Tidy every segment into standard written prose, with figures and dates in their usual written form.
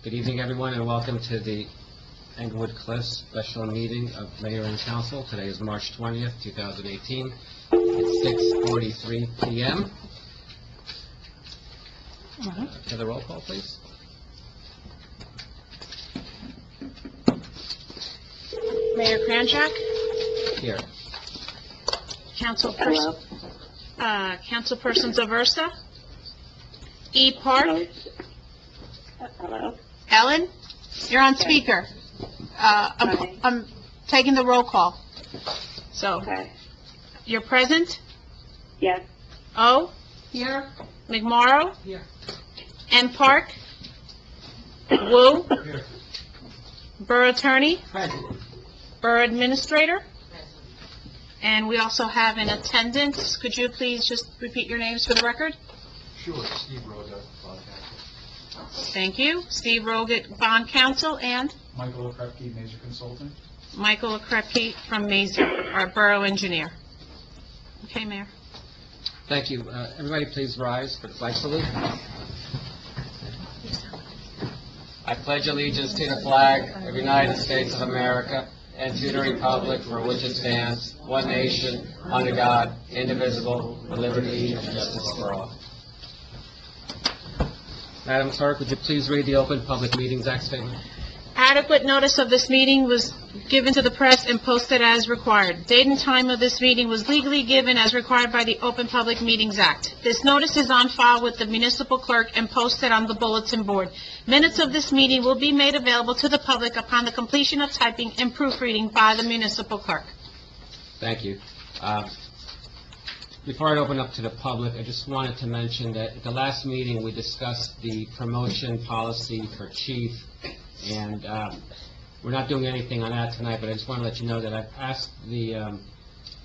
Good evening, everyone, and welcome to the Englewood Cliffs special meeting of Mayor and Council. Today is March 20th, 2018. It's 6:43 p.m. For the roll call, please. Mayor Kranjak, Here. Councilperson Zaversa, E. Park, Hello? Ellen, you're on speaker. I'm taking the roll call. So, Okay. you're present? Yes. O? Here. McMorrow? Here. N. Park? Wu? Here. Borough Attorney? Present. Borough Administrator? And we also have in attendance, could you please just repeat your names for the record? Sure, Steve Rosa, Bond Counsel. Thank you. Steve Roget, Bond Counsel, and Michael Okrepke, Major Consultant. Michael Okrepke from Mazer, our Borough Engineer. Okay, Mayor. Thank you. Everybody please rise for the flag salute. I pledge allegiance to the flag of the United States of America and to the republic for which it stands, one nation, under God, indivisible, with liberty and justice for all. Madam Clerk, would you please read the Open Public Meetings Act statement? Adequate notice of this meeting was given to the press and posted as required. Date and time of this meeting was legally given as required by the Open Public Meetings Act. This notice is on file with the municipal clerk and posted on the bulletin board. Minutes of this meeting will be made available to the public upon the completion of typing and proofreading by the municipal clerk. Thank you. Before I open up to the public, I just wanted to mention that at the last meeting, we discussed the promotion policy for chief, and we're not doing anything on that tonight, but I just want to let you know that I've asked the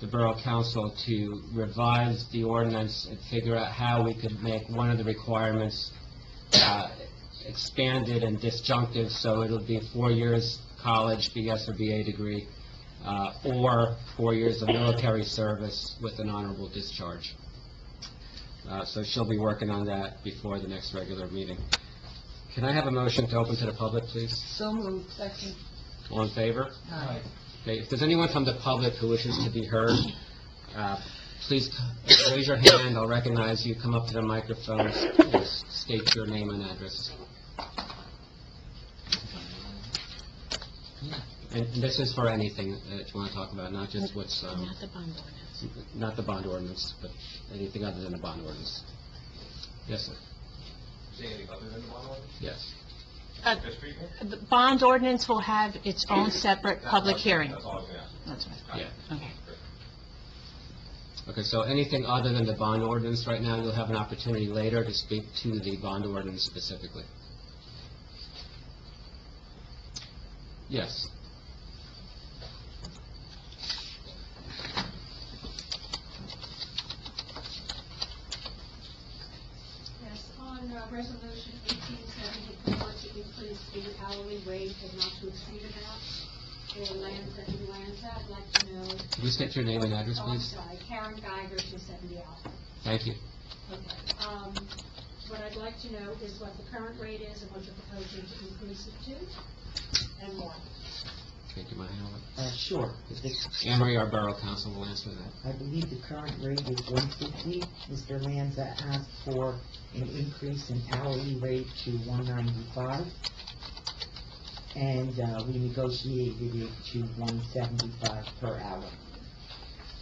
Borough Council to revise the ordinance and figure out how we could make one of the requirements expanded and disjunctive, so it'll be 4 years college, BS or BA degree, or 4 years of military service with an honorable discharge. So she'll be working on that before the next regular meeting. Can I have a motion to open to the public, please? So moved. Second. All in favor? Aye. Okay, if there's anyone from the public who wishes to be heard, please raise your hand, I'll recognize you, come up to the microphone, state your name and address. And this is for anything that you want to talk about, not just what's, Not the bond ordinance. not the bond ordinance, but anything other than the bond ordinance. Yes, sir. Anything other than the bond ordinance? Yes. Just for you? The bond ordinance will have its own separate public hearing. That's all I was going to ask. That's right. Yeah. Okay. Okay, so anything other than the bond ordinance right now, you'll have an opportunity later to speak to the bond ordinance specifically. Yes. Yes, on Resolution 1874 to increase the hourly rate of not to exceed amount for Lanza and Lanza, I'd like to know... Could you state your name and address, Oh, I'm please? sorry, Karen Geiger, 270 Alpha. Thank you. Okay. What I'd like to know is what the current rate is and what you're proposing to increase it to, and more. Okay, do you mind handling it? Sure. Anne Marie, our Borough Council, will answer that. I believe the current rate is $150. Mr. Lanza asked for an increase in hourly rate to $195, and we negotiated it to $175 per hour,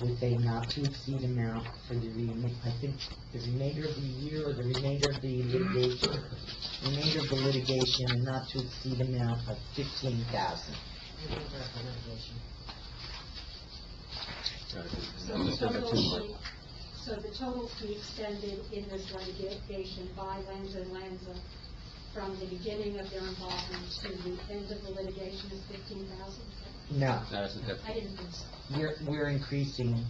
with a not-to-exceed amount for the remainder of the year, or the remainder of the litigation, a not-to-exceed amount of $15,000. So the total fee extended in this litigation by Lanza and Lanza from the beginning of their involvement to the end of the litigation is $15,000? No. That isn't it. I didn't think so. We're increasing,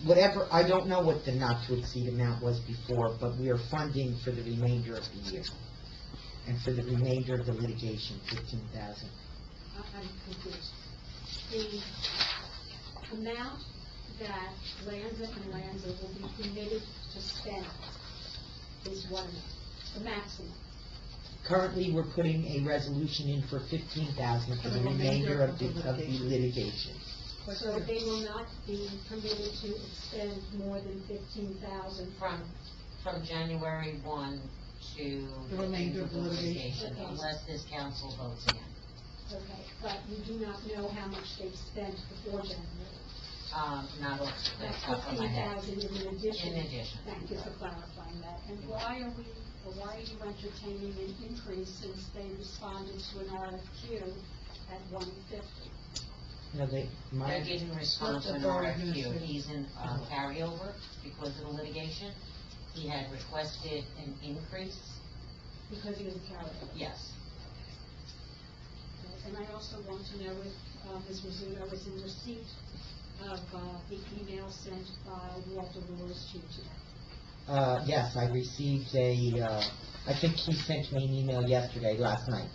whatever, I don't know what the not-to-exceed amount was before, but we are funding for the remainder of the year. And for the remainder of the litigation, $15,000. I'm confused. The amount that Lanza and Lanza will be permitted to spend is what amount? the maximum. Currently, we're putting a resolution in for 15,000 for the remainder of the litigation. So they will not be permitted to expend more than 15,000. From January 1 to the remainder of the litigation, unless this council votes again. Okay, but you do not know how much they've spent before January. Not off the That's top of my head. 15,000 in addition. In addition. Thank you for clarifying that. And why are you entertaining an increase since they responded to an RFQ at 150? No, They're getting response to an RFQ. He's in carryover because of the litigation. He had requested an increase. Because he was a carryover. Yes. And I also want to know if Ms. Rizzuto was in receipt of the email sent by Walter Lewis to you today. Yes, I received I think he sent me an email last night.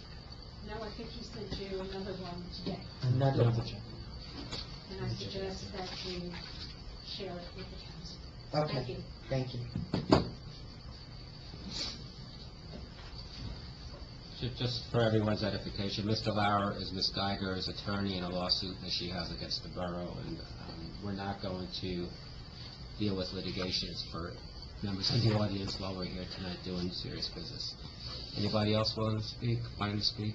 No, I think he sent you another one today. Another one. And I suggest that you share it with the council. Thank Okay, you. thank you. Just for everyone's edification, Mr. Lauer is Ms. Geiger's attorney in a lawsuit that she has against the borough, and we're not going to deal with litigations for members of the audience while we're here tonight doing serious business. Anybody else willing to speak, wanting to speak?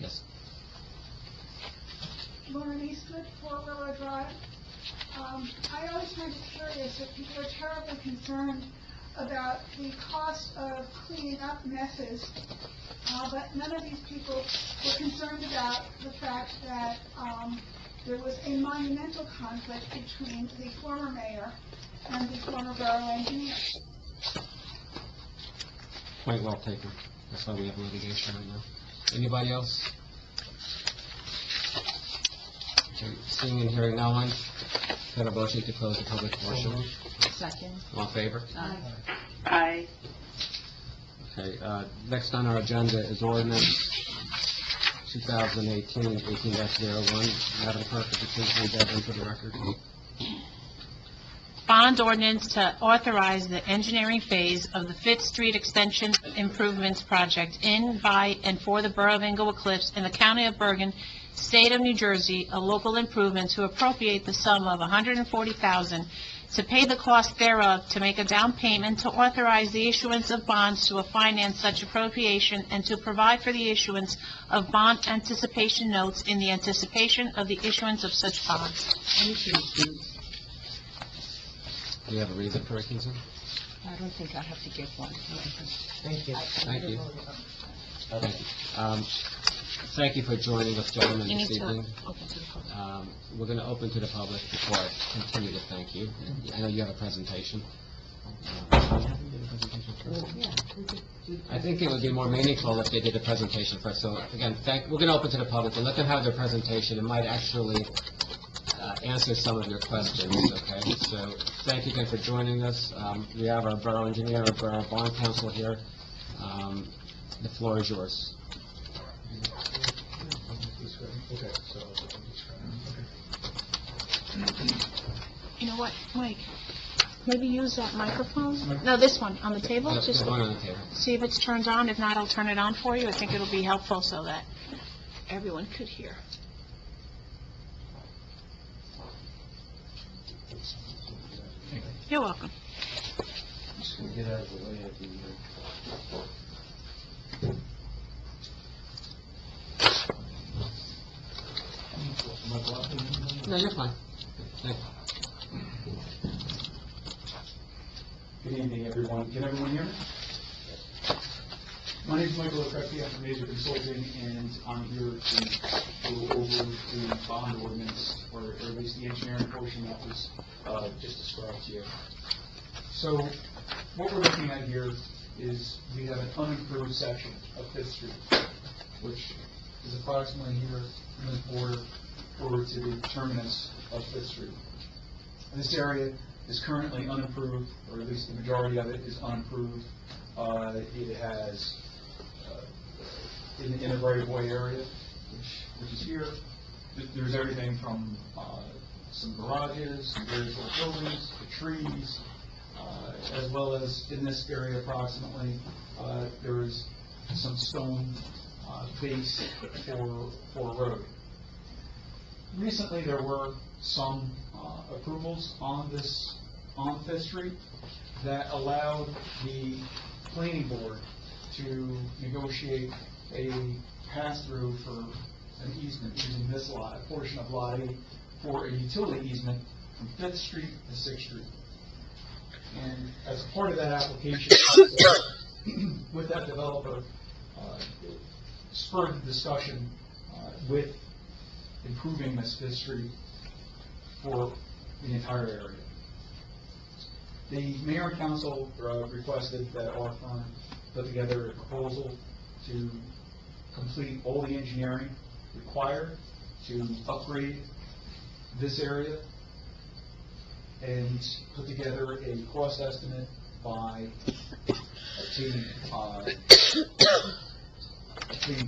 Yes. Lauren Eastwood, 4 Willow Drive. I always find it curious that people are terribly concerned about the cost of cleaning up messes, but none of these people were concerned about the fact that there was a monumental conflict between the former mayor and the former borough engineer. Point well taken. That's why we have litigation right now. Anybody else? Okay, seeing and hearing no one, have a motion to close the public portion. Second. All in favor? Aye. Okay, next on our agenda is ordinance 2018-18-01. Madam Clerk, would you please read that into the record? Bond ordinance to authorize the engineering phase of the Fifth Street Extension Improvements Project in, by, and for the Borough of Englewood Cliffs in the County of Bergen, State of New Jersey, a local improvement to appropriate the sum of $140,000 to pay the cost thereof, to make a down payment, to authorize the issuance of bonds to finance such appropriation, and to provide for the issuance of bond anticipation notes in the anticipation of the issuance of such bonds. Do you have a reason for recusing? I don't think I have to give one. Thank you. Thank you. Okay. Thank you for joining us, gentlemen, You need this to evening. open to the public. We're going to open to the public before I continue to thank you. I know you have a presentation. I think it would be more meaningful if they did a presentation first. So again, we're going to open to the public and let them have their presentation. It might actually answer some of your questions, okay? So thank you again for joining us. We have our borough engineer, our borough bond counsel here. The floor is yours. Okay, so, You know what, Mike? Maybe use that microphone? No, this one, on the table? There's Just one on the table. see if it's turned on. If not, I'll turn it on for you. I think it'll be helpful so that everyone could hear. You're welcome. just gonna get out of the way of the, No, you're fine. Thank you. Good evening, everyone. Can everyone hear me? My name is Michael O'Krepke. I'm from Major Consulting, and I'm here to go over the bond ordinance, or at least the engineering portion that was just described to you. So, what we're looking at here is we have an unimproved section of Fifth Street, which is approximately here from this border over to the terminus of Fifth Street. This area is currently unimproved, or at least the majority of it is unimproved. It has, in the right-of-way area, which is here, there's everything from some garages, some various little buildings, to trees. as well as in this area approximately, there is some stone base for a road. Recently, there were some approvals on Fifth Street that allowed the planning board to negotiate a pass-through for an easement using this lot, a portion of Lot 8, for a utility easement from Fifth Street to Sixth Street. And as part of that application, with that developer, spurred the discussion with improving this Fifth Street for the entire area. The mayor and council requested that our firm put together a proposal to complete all the engineering required to upgrade this area and put together a cost estimate by obtaining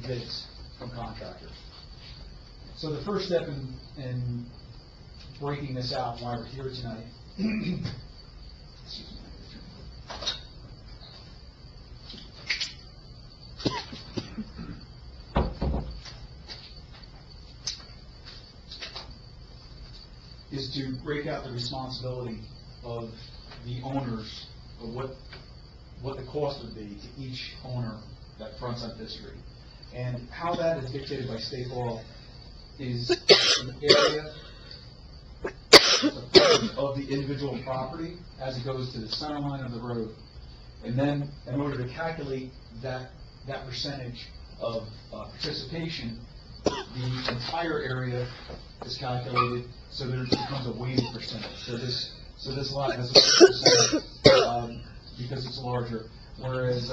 bids from contractors. So the first step in breaking this out, why we're here tonight, excuse me, is to break out the responsibility of the owners of what the cost would be to each owner that fronts on Fifth Street. And how that is dictated by state law is an area of the individual property as it goes to the center line of the road. And then in order to calculate that percentage of participation, the entire area is calculated so that it becomes a weighted percentage. So this lot has a 6% because it's larger, whereas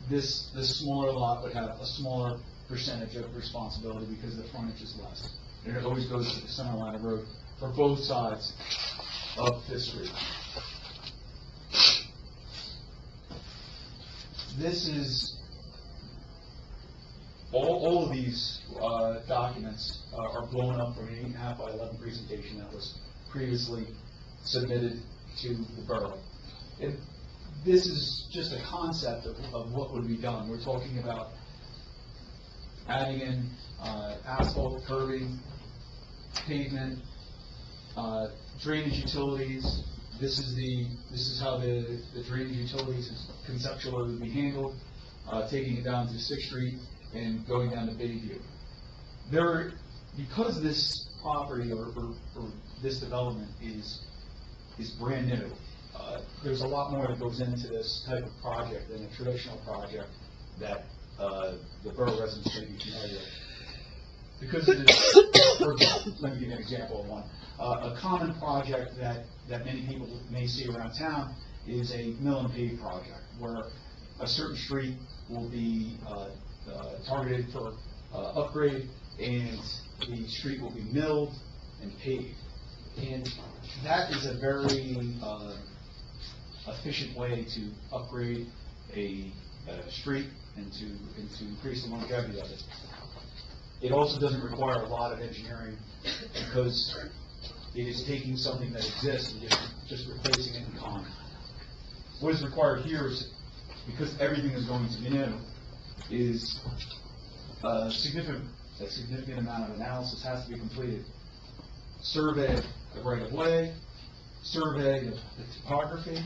this smaller lot would have a smaller percentage of responsibility because the frontage is less. And it always goes to the center line of the road for both sides of Fifth Street. This is all of these documents are blown up from an 8.5 by 11 presentation that was previously submitted to the borough. This is just a concept of what would be done. We're talking about adding in asphalt, curbing, pavement, drainage utilities. This is how the drainage utilities is conceptually would be handled, taking it down to Sixth Street and going down to Bayview. Because this property or this development is brand new, there's a lot more that goes into this type of project than a traditional project that the borough residents may be familiar with. Because it is, for example, let me give you an example of one. A common project that many people may see around town is a mill and pave project, where a certain street will be targeted for upgrade, and the street will be milled and paved. And that is a very efficient way to upgrade a street and to increase the longevity of it. It also doesn't require a lot of engineering because it is taking something that exists and just replacing it in concrete. What is required here is, because everything is going to be new, is a significant amount of analysis has to be completed. Survey of the right-of-way, survey of the topography,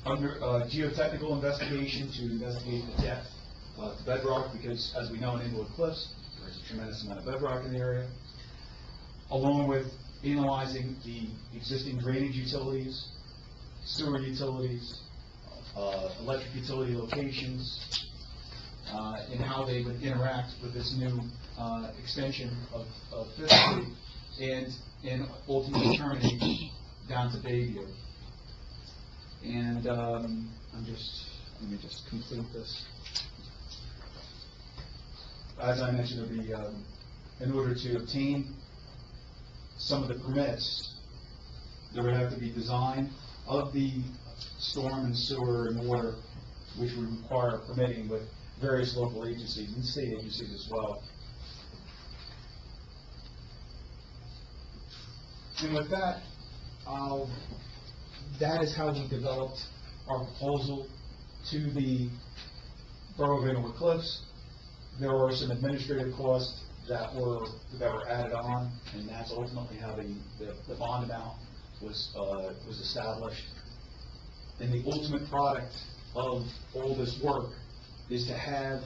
geotechnical investigation to investigate the depth to bedrock, because as we know in Inglewood Cliffs, there's a tremendous amount of bedrock in the area, along with analyzing the existing drainage utilities, sewer utilities, electric utility locations, and how they would interact with this new extension of Fifth Street, and ultimately terminate down to Bayview. And let me just complete this. As I mentioned, in order to obtain some of the permits, there would have to be design of the storm and sewer and water, which would require permitting with various local agencies and state agencies as well. And with that, I'll that is how we developed our proposal to the Borough of Andover Cliffs. There were some administrative costs that were added on, and that's ultimately how the bond amount was established. And the ultimate product of all this work is to have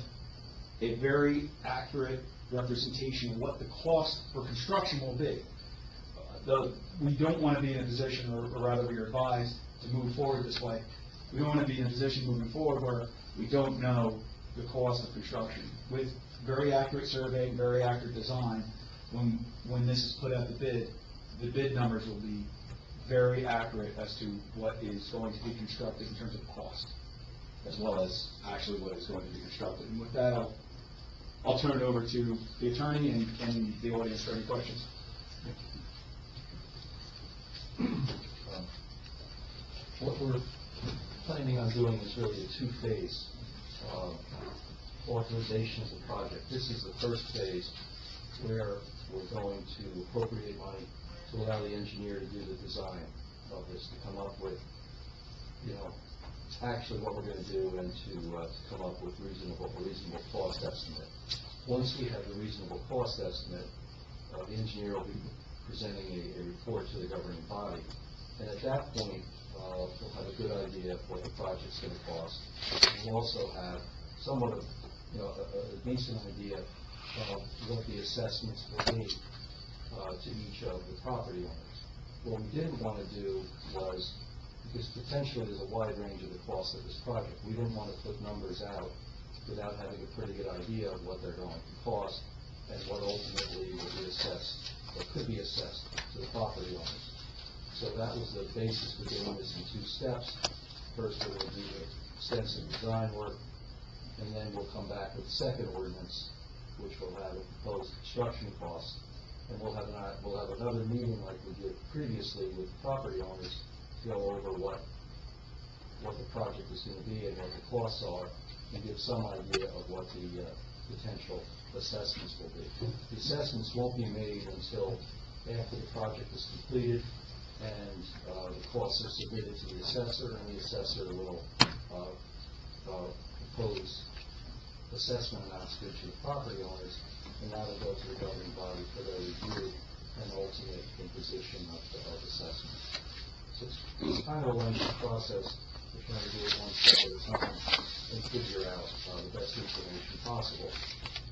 a very accurate representation of what the cost for construction will be. We don't want to be in a position, or rather we are advised to move forward this way. We don't want to be in a position moving forward where we don't know the cost of construction. With very accurate survey and very accurate design, when this is put out the bid numbers will be very accurate as to what is going to be constructed in terms of cost, as well as actually what is going to be constructed. And with that, I'll turn it over to the attorney and the audience for any questions. What we're planning on doing is really a two-phase authorization of the project. This is the first phase where we're going to appropriate money to allow the engineer to do the design of this, to come up with, actually what we're going to do, and to come up with a reasonable cost estimate. Once we have the reasonable cost estimate, the engineer will be presenting a report to the governing body. And at that point, we'll have a good idea of what the project's going to cost. We'll also have somewhat of, a decent idea of what the assessments will be to each of the property owners. What we didn't want to do was, because potentially there's a wide range of the cost of this project, we didn't want to put numbers out without having a pretty good idea of what they're going to cost and what ultimately will be assessed, or could be assessed to the property owners. So that was the basis for doing this in two steps. First, we're going to do the extensive design work, and then we'll come back with the second ordinance, which will have a proposed construction cost. And we'll have another meeting like we did previously with property owners to go over what the project is going to be and what the costs are, and give some idea of what the potential assessments will be. The assessments won't be made until after the project is completed and the costs are submitted to the assessor, and the assessor will propose assessment amounts to the property owners, and that'll go to the governing body for their review and ultimate imposition of assessment. So it's kind of a lengthy process. We're trying to do it one step at a time and figure out the best information possible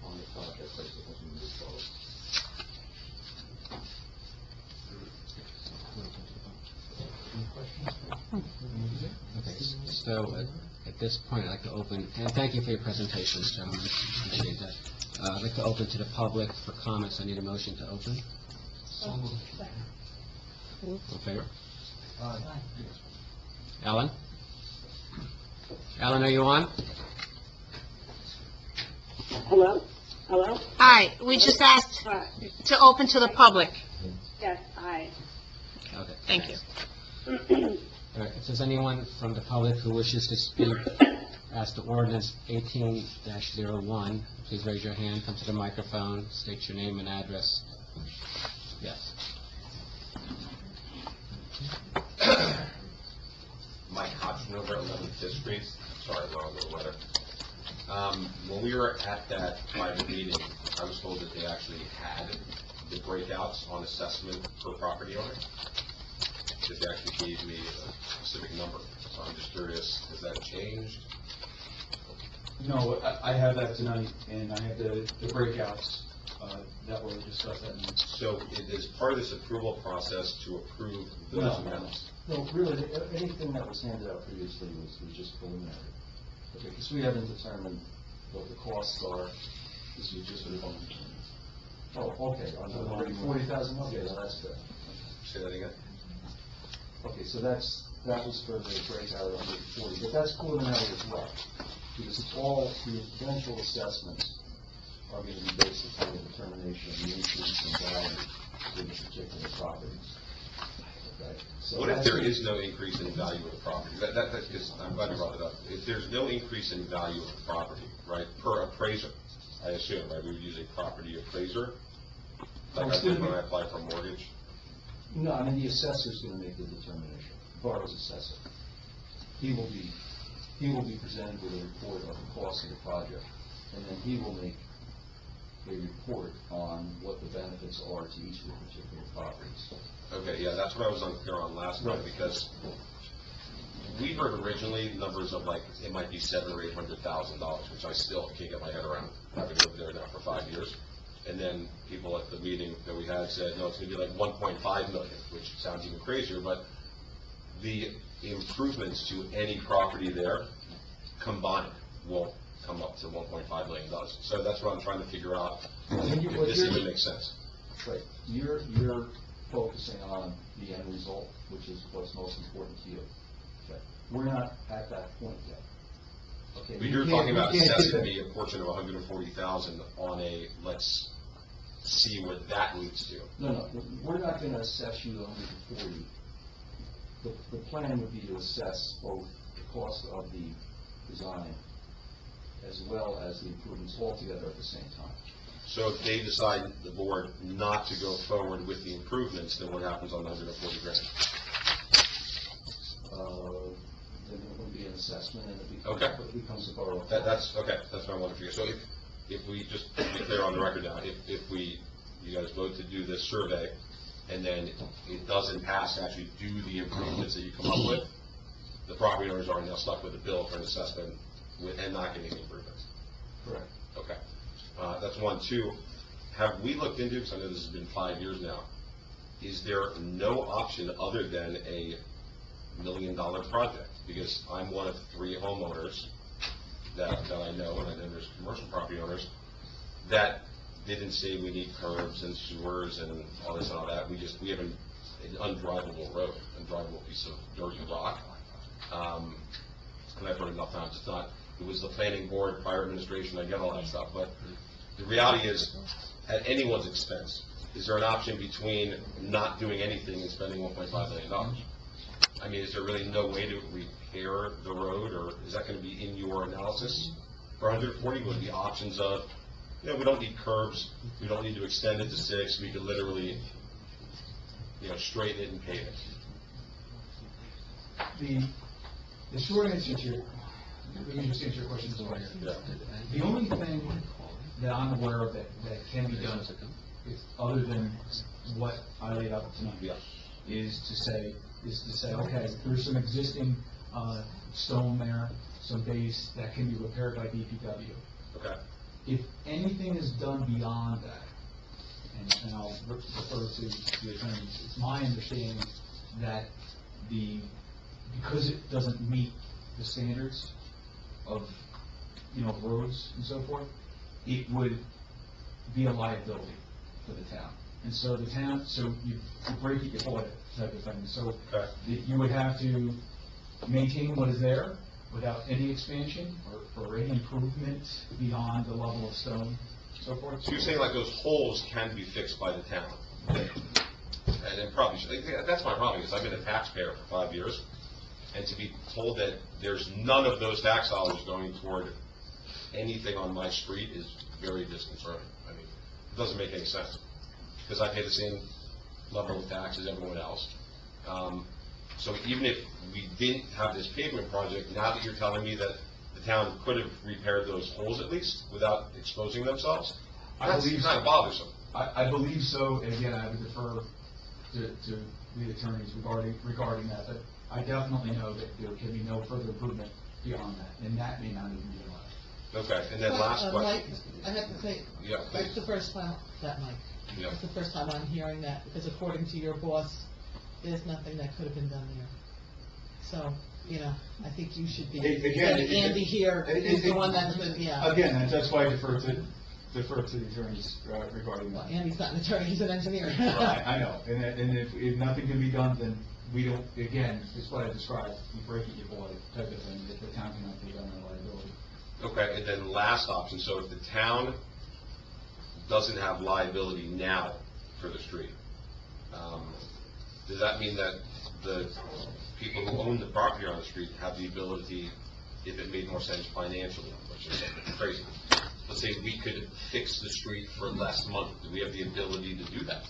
on the project as we move forward. Okay, so at this point, I'd like to open, and thank you for your presentations, gentlemen, appreciate that. I'd like to open to the public for comments. I need a motion to open. In favor? Alan? Alan, are you on? Hello? Hello? Hi, we just asked Hi. to open to the public. Yes, hi. Okay. Thank you. All right, if there's anyone from the public who wishes to speak as to ordinance 18-01, please raise your hand, come to the microphone, state your name and address. Yes. Mike Hodgson over at 11th Fifth Street. Sorry, we're on the weather. When we were at that private meeting, I was told that they actually had the breakouts on assessment per property owner. That they actually gave me a specific number. So I'm just curious, has that changed? No, I have that tonight, and I have the breakouts that were discussed that night. So it is part of this approval process to approve those No. amounts? No, really, anything that was handed out previously was just preliminary. Okay, because we haven't determined what the costs are. This was just for the bond. Oh, okay, on the 40,000, okay, now that's good. Say that again? Okay, so that was for the breakout of 140, but that's preliminary as well, because all the eventual assessments are going to be based upon the determination of the increase in value in the particular properties. Okay? So What if that's there it. is no increase in value of the property? That's because, I'm glad you brought it up. If there's no increase in value of the property, right, per appraiser, I assume, right, we would use a property appraiser, like I did when I applied for a mortgage. No, I mean, the assessor's going to make the determination. borough's assessor. He will be presented with a report of the cost of the project, and then he will make a report on what the benefits are to each of the particular properties. Okay, yeah, that's what I was unclear on last night, because we heard originally numbers of like, it might be $700,000 or $800,000, which I still can't get my head around, having lived there now for 5 years. And then people at the meeting that we had said, no, it's gonna be like 1.5 million, which sounds even crazier, but the improvements to any property there combined will come up to $1.5 million. So that's what I'm trying to figure out, if this even makes sense. Right. You're focusing on the end result, which is what's most important to you. Okay. We're not at that point yet. Okay. But you're talking about assessing me a portion of 140,000 on a, let's see what that leads to. No, we're not going to assess you the 140. The plan would be to assess both the cost of the design as well as the improvements all together at the same time. So if they decide, the board, not to go forward with the improvements, then what happens on the 140 grand? Then there will be an assessment, and Okay. it becomes a borough. That's, okay, that's what I wanted to figure. So if we, just to be clear on the record now, if you guys vote to do this survey, and then it doesn't pass to actually do the improvements that you come up with, the property owners are now stuck with a bill for an assessment and not getting the improvements. Correct. Okay. That's one. Two, have we looked into, because I know this has been 5 years now, is there no option other than a $1 million project? Because I'm one of 3 homeowners that I know, and I know there's commercial property owners, that didn't say we need curbs and sewers and all this and all that. We have an undrivable road, undrivable piece of dirt and rock. And I've heard enough times, it was the planning board, prior administration, I get all that stuff, but the reality is, at anyone's expense, is there an option between not doing anything and spending $1.5 million? I mean, is there really no way to repair the road, or is that going to be in your analysis? For 140, would be options of, we don't need curbs, we don't need to extend it to 6, we could literally, straighten it and pave it. The short answer to your, let me just answer your question this way. Yeah. The only thing that I'm aware of that can be done, is other than what I laid out tonight, is to say, okay, there's some existing stone there, some base that can be repaired by DPW. Okay. If anything is done beyond that, and I'll refer to the attorneys, it's my understanding that because it doesn't meet the standards of, roads and so forth, it would be a liability for the town. And so the town, you break it, you bought it type of thing. So Okay. you would have to maintain what is there without any expansion or any improvement beyond the level of stone, so forth. So you're saying like those holes can be fixed by the town? And it probably should. That's my problem, is I've been a taxpayer for 5 years, and to be told that there's none of those tax dollars going toward anything on my street is very disconcerting. I mean, it doesn't make any sense, because I pay the same level of tax as everyone else. So even if we didn't have this pavement project, now that you're telling me that the town could have repaired those holes at least without exposing themselves, that's kind of bothersome. I believe so, and again, I would defer to the attorneys regarding that, but I definitely know that there can be no further improvement beyond that, and that may not even be allowed. Okay, and then last question. Mike, I have to say, Yeah, that's please. the first time, Mike. Yeah. It's the first time I'm hearing that, because according to your boss, there's nothing that could have been done there. So, I think you should be, Again, Andy here is the one that's been, Again, that's why I defer to the attorneys regarding Well, that. Andy's not an attorney, he's an engineer. I know, and if nothing can be done, then we don't, again, it's what I described, you break it, you boil it, type of thing, if the town cannot take on that liability. Okay, and then last option, so if the town doesn't have liability now for the street, does that mean that the people who own the property on the street have the ability, if it made more sense financially, which is crazy, let's say we could fix the street for less money, do we have the ability to do that?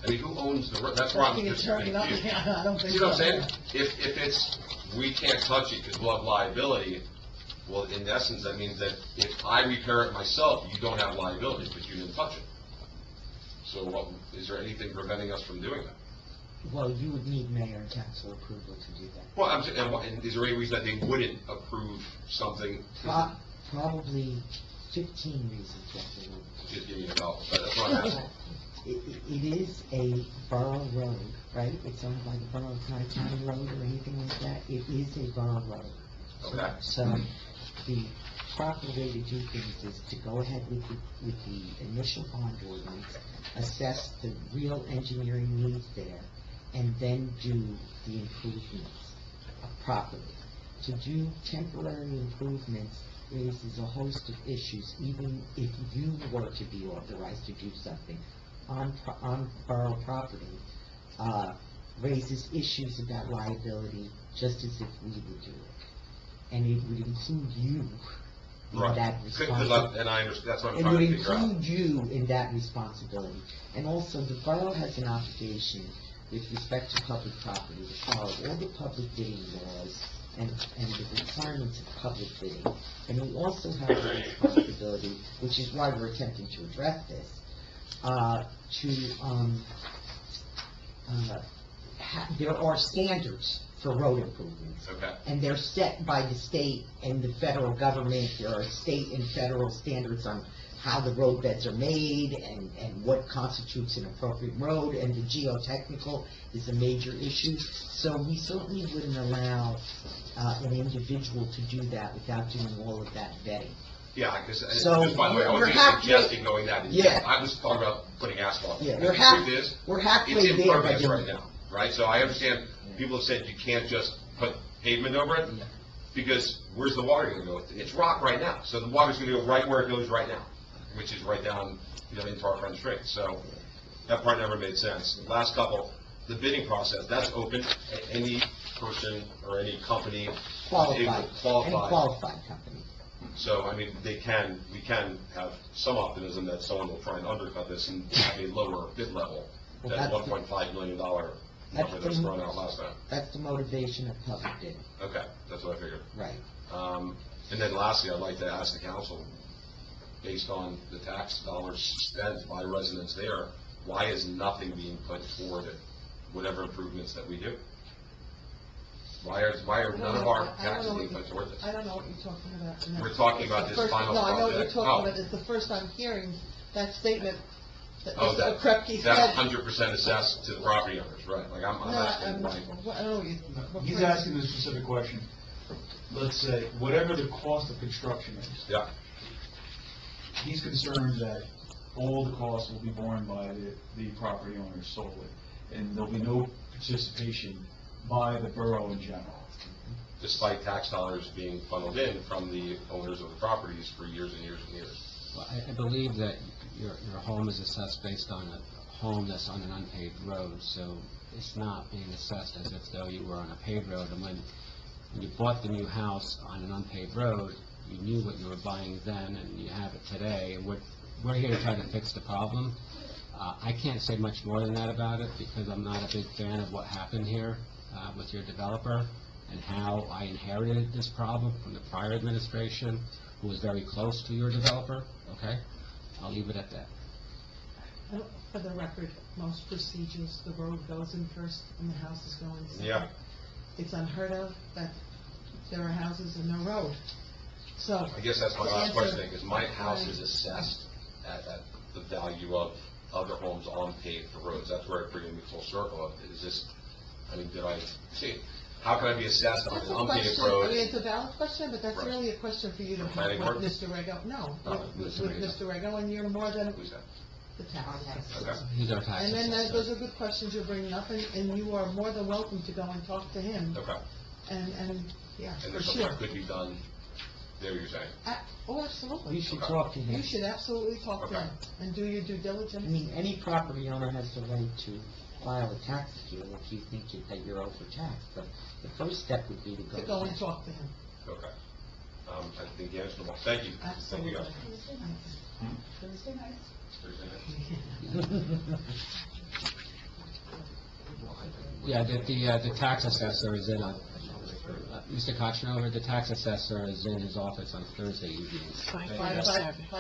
I mean, who owns the road? That's where I'm The just attorney, not me. confused. I don't think See what I'm so. saying? If it's, we can't touch it because we'll have liability, well, in essence, that means that if I repair it myself, you don't have liability, because you didn't touch it. So what, is there anything preventing us from doing that? Well, you would need mayor and council approval to do that. Well, and is there any reason that they wouldn't approve something? Probably 15 reasons that they would. Just give me a couple, but that's what I'm asking. It is a borough road, right? It's owned by the borough, it's not a county road or anything like that. It is a borough road. Okay. So the proper way to do things is to go ahead with the initial bond ordinance, assess the real engineering needs there, and then do the improvements properly. To do temporary improvements raises a host of issues, even if you were to be authorized to do something on borough property, raises issues about liability just as if we would do it. And it would include you in Right. that Because responsibility. and I understand, that's what I'm It trying would to figure out. include you in that responsibility. And also, the borough has an obligation with respect to public property to follow all the public bidding laws and the requirements of public bidding. And we also have a responsibility, which is why we're attempting to address this, there are standards for road improvements. Okay. And they're set by the state and the federal government. There are state and federal standards on how the road beds are made and what constitutes an appropriate road, and the geotechnical is a major issue. So we certainly wouldn't allow an individual to do that without doing all of that vetting. Yeah, because, So, just by the way, I we're wasn't halfway- suggesting going that in. Yeah. I was talking about putting asphalt. Yeah, And we're the half- truth is, we're halfway it's there by impervious doing right now, right? So I understand, people have said you can't just put pavement over it, because where's the water gonna go? It's rock right now, so the water's gonna go right where it goes right now, which is right down, into our front street, so that part never made sense. The last couple, the bidding process, that's open, any person or any company is able to Any qualified company. So, I mean, we can have some optimism that someone will try and undercut this and have a lower bid level Well, than that's $1.5 million number that's that was the- thrown out last time. That's the motivation of public bidding, Okay, that's what I figured. right. And then lastly, I'd like to ask the council, based on the tax dollars spent by residents there, why is nothing being put toward whatever improvements that we do? Why are none of our taxes being put toward this? I don't know what you're talking about. And We're that's- talking it's about the this first- final No, I know what you're project. talking Oh. about. It's the first I'm hearing that statement that Oh, Mr. Krupke that said. 100% assessed to the property owners, right? Like, I'm No, asking, like, I don't know what you. what He's phrase- asking a specific question. Let's say, whatever the cost of construction is, yeah, he's concerned that all the costs will be borne by the property owners solely, and there'll be no participation by the borough in general. despite tax dollars being funneled in from the owners of the properties for years and years and years. Well, I believe that your home is assessed based on a home that's on an unpaved road, so it's not being assessed as if though you were on a paved road. And when you bought the new house on an unpaved road, you knew what you were buying then, and you have it today. And we're here to try to fix the problem. I can't say much more than that about it, because I'm not a big fan of what happened here with your developer, and how I inherited this problem from the prior administration, who was very close to your developer, okay? I'll leave it at that. For the record, most procedures, the road goes in first and the house is going second. Yeah. It's unheard of that there are houses and no road. So. I guess that's my to last answer- question, because my house is assessed at the value of other homes on paved roads. That's where it brings me full circle of, is this, I mean, did I, see, how can I be assessed on That's an a unpaved question, road? I mean, it's a valid question, but that's Right. really a question for you to For have planning with board? Mr. Rego. No, Oh, with Mr. Rego. Mr. Rego, and you're more than Who's that? the tax. Okay. He's our tax And then assessor. those are good questions you're bringing up, and you are more than welcome to go and talk to him. Okay. And, yeah, And for there's something sure. that could be done, there you're saying? Oh, absolutely. You should Okay. talk to him. You should absolutely talk to Okay. him and do your due I diligence. mean, any property owner has the right to file a tax appeal if you think that you're overtaxed, but the first step would be to go. To go and talk to him. Okay. I think you answered them all. Thank you. Thank Absolutely. you, guys. Thursday night. Thursday night? Thank you. Yeah, the tax assessor is in on, Mr. Kochnover, the tax assessor is in his office on Thursday evenings. 5:30.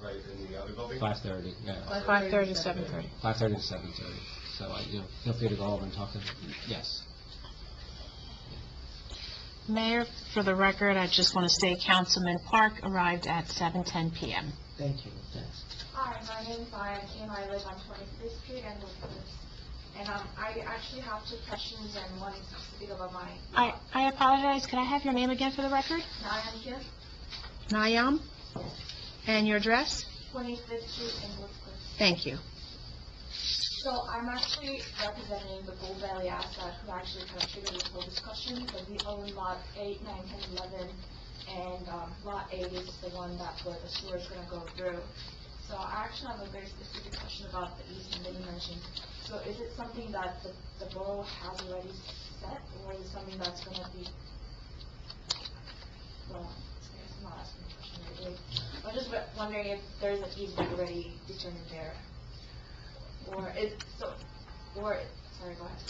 Right, in the other building? 5:30, yeah. 5:30 to 7:30. 5:30 to 7:30. So, feel free to go over and talk to him. Yes. Mayor, for the record, I just want to say Councilman Park arrived at 7:10 PM. Thank you, thanks. Hi, my name's Maya Kim. I live on 25th Street and Woodlands. And I actually have two questions and one is specific about my... I apologize, could I have your name again for the record? Nayam Kim, Nayam? And your address? 25th Street and Woodlands. Thank you. So I'm actually representing the Gold Valley asset who actually kind of triggered this whole discussion because we own lot 8, 9, 10, 11, and lot 8 is the one where the sewer is going to go through. So I actually have a very specific question about the easement that you mentioned. So is it something that the borough has already set, or is it something that's going to be, well, I guess I'm not asking the question really. I'm just wondering if there's an easement already determined there. Or sorry, go ahead.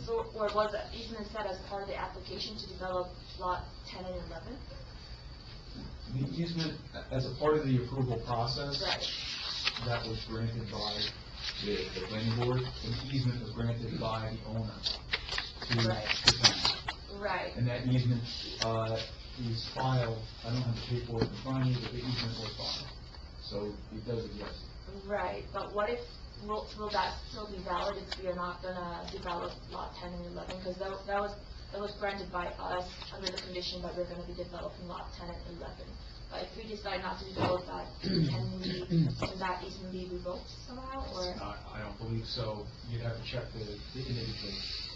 So, or was the easement set as part of the application to develop lot 10 and 11? The easement, as a part of the approval process, Right. that was granted by the planning board, an easement was granted by the owner to Right. the town. Right. And that easement is filed, I don't have the paperwork in front of me, but the easement was filed. So it does exist. Right, but what if, will that still be valid if we are not gonna develop lot 10 and 11? Because that was granted by us under the condition that we're gonna be developing lot 10 and 11. But if we decide not to develop that, can that easement be revoked somehow, or? I don't believe so. You'd have to check the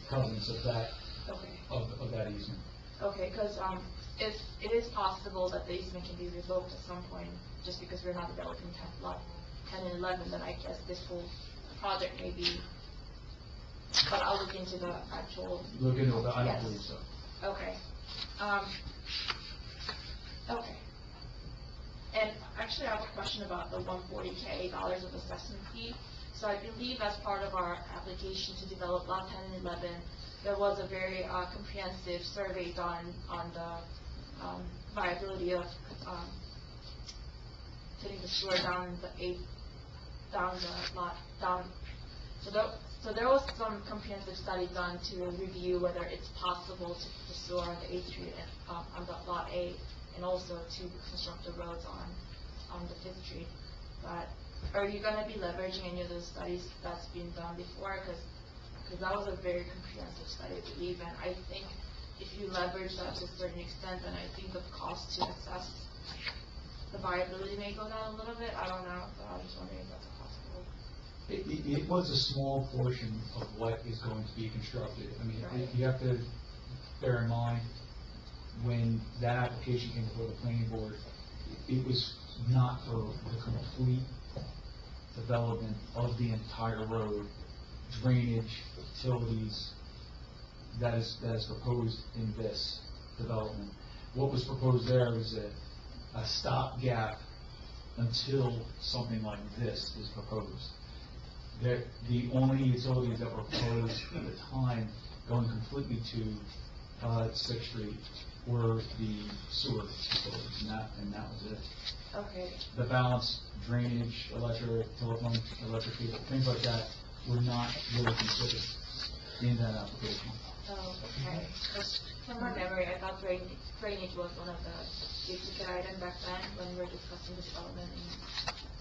covenants of that, Okay. of that easement. Okay, because if it is possible that the easement can be revoked at some point, just because we're not developing lot 10 and 11, then I guess this whole project may be, but I'll look into the actual... Look into it, but I don't Yes. believe so. Okay. Okay. And actually, I have a question about the $140K of assessment fee. So I believe as part of our application to develop lot 10 and 11, there was a very comprehensive survey done on the viability of putting the sewer down the lot. So there was some comprehensive study done to review whether it's possible to put the sewer on the 8th Street and on the lot 8, and also to construct the roads on the 5th Street. But are you going to be leveraging any of those studies that's been done before? Because that was a very comprehensive study, I believe, and I think if you leverage that to a certain extent, then I think the cost to assess the viability may go down a little bit. I don't know, but I was just wondering if that's possible. It was a small portion of what is going to be constructed. I mean, Right. you have to bear in mind, when that application came before the planning board, it was not for the complete development of the entire road, drainage, utilities, that is proposed in this development. What was proposed there was a stopgap until something like this is proposed. The only utilities that were proposed at the time going completely to 6th Street were the sewer utilities, and that was it. Okay. The balance, drainage, electric, telephone, electric cable, things like that were not really considered in that application. Oh, okay. 'Cause from my memory, I thought drainage was one of the big ticket items back then when we were discussing the development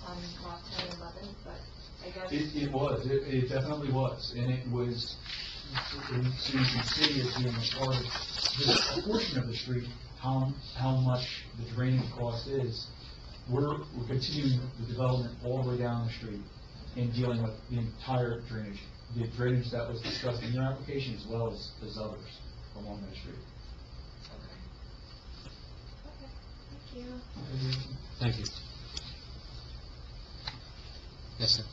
on lot 10 and 11, but I guess... It was, it definitely was, and it was, so you can see it being a part of, a portion of the street, how much the drainage cost is. We're continuing the development all the way down the street and dealing with the entire drainage, the drainage that was discussed in your application as well as others along that street. Okay. Okay, thank you. Thank you. Yes, sir.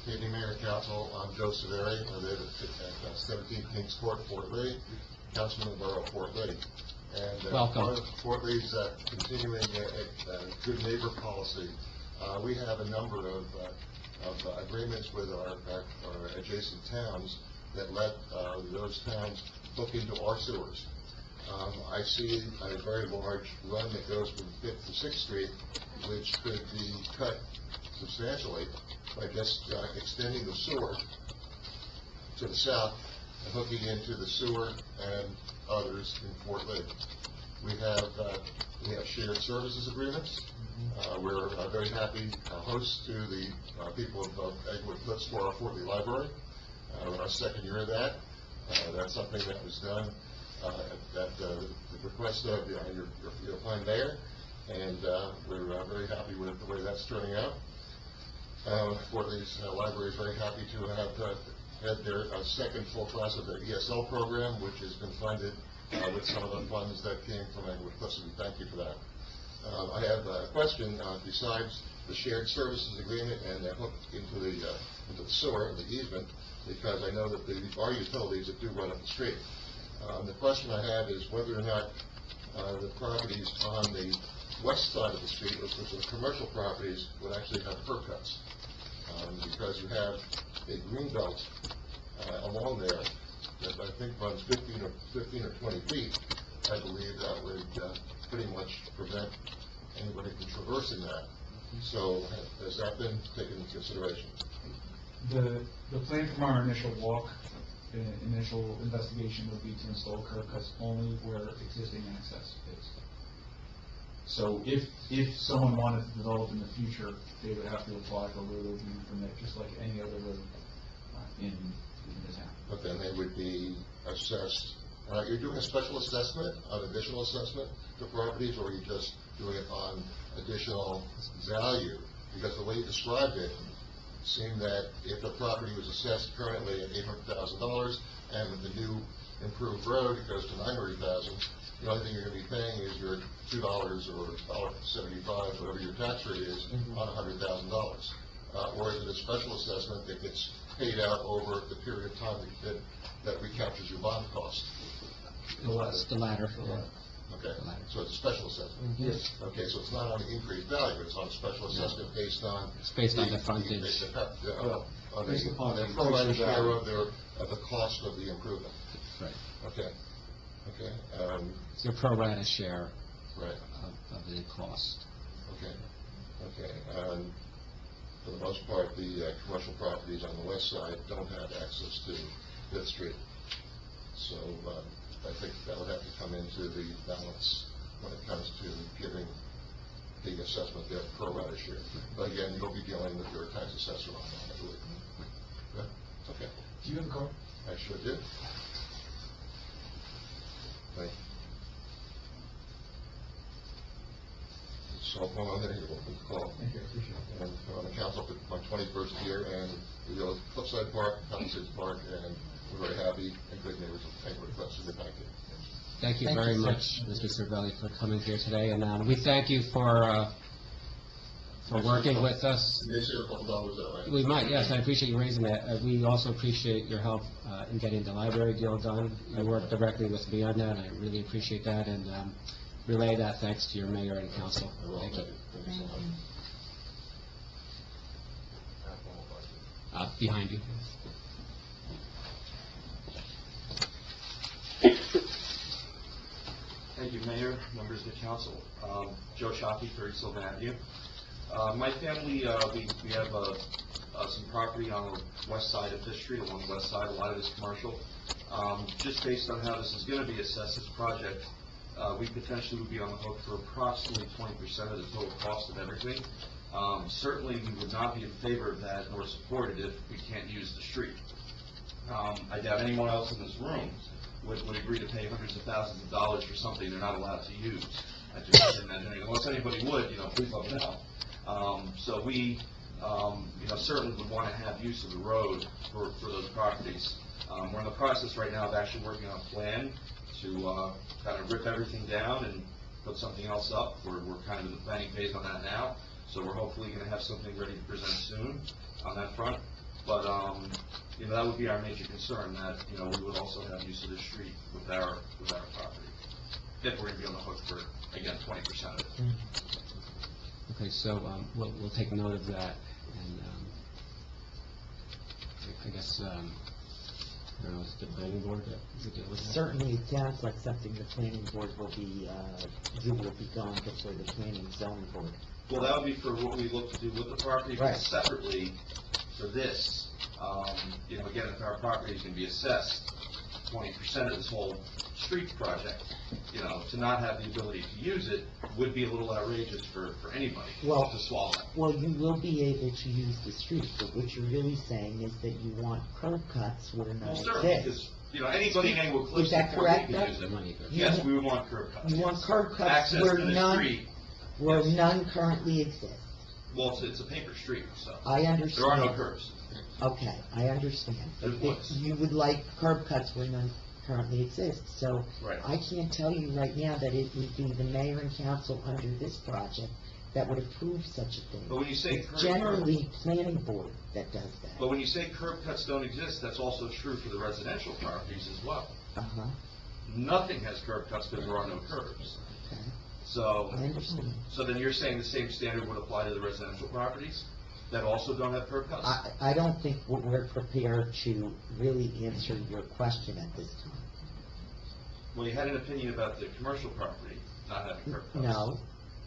Good evening, Mayor and Council. I'm Joe Severi. I live at 17 Kings Court, Fort Lee, Councilman of the Borough of Fort Lee. And Welcome. part of Fort Lee's continuing a good neighbor policy, we have a number of agreements with our adjacent towns that let those towns hook into our sewers. I see a very large run that goes from 5th to 6th Street, which could be cut substantially by just extending the sewer to the south and hooking into the sewer and others in Fort Lee. We have shared services agreements. We're very happy hosts to the people of Edgewood Cliffs for our Fort Lee Library. We're our second year of that. That's something that was done at the request of your fine mayor, and we're very happy with the way that's turning out. Fort Lee's library is very happy to have had their second full class of the ESL program, which has been funded with some of the funds that came from Edgewood Cliffs, and we thank you for that. I have a question, besides the shared services agreement and the hook into the sewer, the easement, because I know that there are utilities that do run up the street. The question I have is whether or not the properties on the west side of the street, which are the commercial properties, would actually have curb cuts. Because you have a green belt along there that I think runs 15 or 20 feet, I believe that would pretty much prevent anybody from traversing that. So has that been taken into consideration? The plan from our initial walk, initial investigation would be to install curb cuts only where existing access is. So if someone wanted to develop in the future, they would have to apply for a road opening permit, just like any other road in the town. But then they would be assessed. You're doing a special assessment, an additional assessment to properties, or are you just doing it on additional value? Because the way you described it seemed that if the property was assessed currently at $800,000, and with the new improved road, it goes to $900,000, the only thing you're going to be paying is your $2 or $1.75, whatever your tax rate is, on $100,000. Or is it a special assessment that gets paid out over the period of time that recaptures your bond cost? The latter. Okay, so it's a special assessment? Yes. Okay, so it's not on the increased value, it's on a special assessment based on... It's based on the frontage. Based upon the prorated share of the cost of the improvement. Right. Okay. Okay. It's your pro rata share Right. of the cost. Okay. Okay. For the most part, the commercial properties on the west side don't have access to Fifth Street. So I think that would have to come into the balance when it comes to giving the assessment their pro rata share. But again, you'll be dealing with your tax assessor on that, I believe. Yeah? Okay. Do you have a card? I sure do. Thank you. Cell phone on there, you're welcome to call. Thank you, I appreciate it. And I'm on the council for my 21st year, and we go to Cliffside Park, Palisades Park, and we're very happy and good neighbors of Edgewood Cliffs, so thank you. Thank you very much, Mr. Cervelli, for coming here today, and we thank you for working with us. You may save a couple dollars that way. We might, yes, I appreciate you raising that. We also appreciate your help in getting the library deal done. You worked directly with me on that, and I really appreciate that, and relay that thanks to your mayor and council. Thank you. Thank you so much. Behind you. Thank you, Mayor, members of the council. Joe Shockey, 30 Sylvan Avenue. My family, we have some property on the west side of Fifth Street, along the west side. A lot of it is commercial. Just based on how this is going to be assessed, this project, we potentially would be on the hook for approximately 20% of the total cost of everything. Certainly, we would not be in favor of that nor support it if we can't use the street. I doubt anyone else in this room would agree to pay hundreds of thousands of dollars for something they're not allowed to use. I just can't imagine, unless anybody would, please let me know. So we, certainly would want to have use of the road for those properties. We're in the process right now of actually working on a plan to kind of rip everything down and put something else up. We're kind of in the planning phase on that now, so we're hopefully going to have something ready to present soon on that front. But that would be our major concern, that we would also have use of the street with our property. then we're gonna be on the hook for, again, 20% of it. Okay, so we'll take note of that, and I guess, I don't know, is it the planning board that would deal with that? Certainly, it sounds like something the planning board will be, you will be going before the planning and zoning board. Well, that would be for what we look to do with the property, but Right. separately for this, you know, again, if our property is gonna be assessed 20% of this whole street project, you know, to not have the ability to use it would be a little outrageous for anybody Well- to swallow. Well, you will be able to use the street, but what you're really saying is that you want curb cuts where none Well, certainly, exist. because, you know, anybody in Englewood Cliffs. Is that before correct, they can use Doug? it. Yes, we would want curb cuts. You want curb cuts Access where to the none, street, where none currently exist. well, it's a paper street, so. I understand. There are no curbs. Okay, I understand. There's But woods. you would like curb cuts where none currently exist, so Right. I can't tell you right now that it would be the mayor and council under this project that would approve such a thing. But when you say It's curb- generally planning board that does that. But when you say curb cuts don't exist, that's also true for the residential properties as well. Uh-huh, Nothing has curb cuts because there are no curbs. okay, So, I understand. so then you're saying the same standard would apply to the residential properties that also don't have curb cuts? I don't think we're prepared to really answer your question at this time. Well, you had an opinion about the commercial property not having curb cuts. No,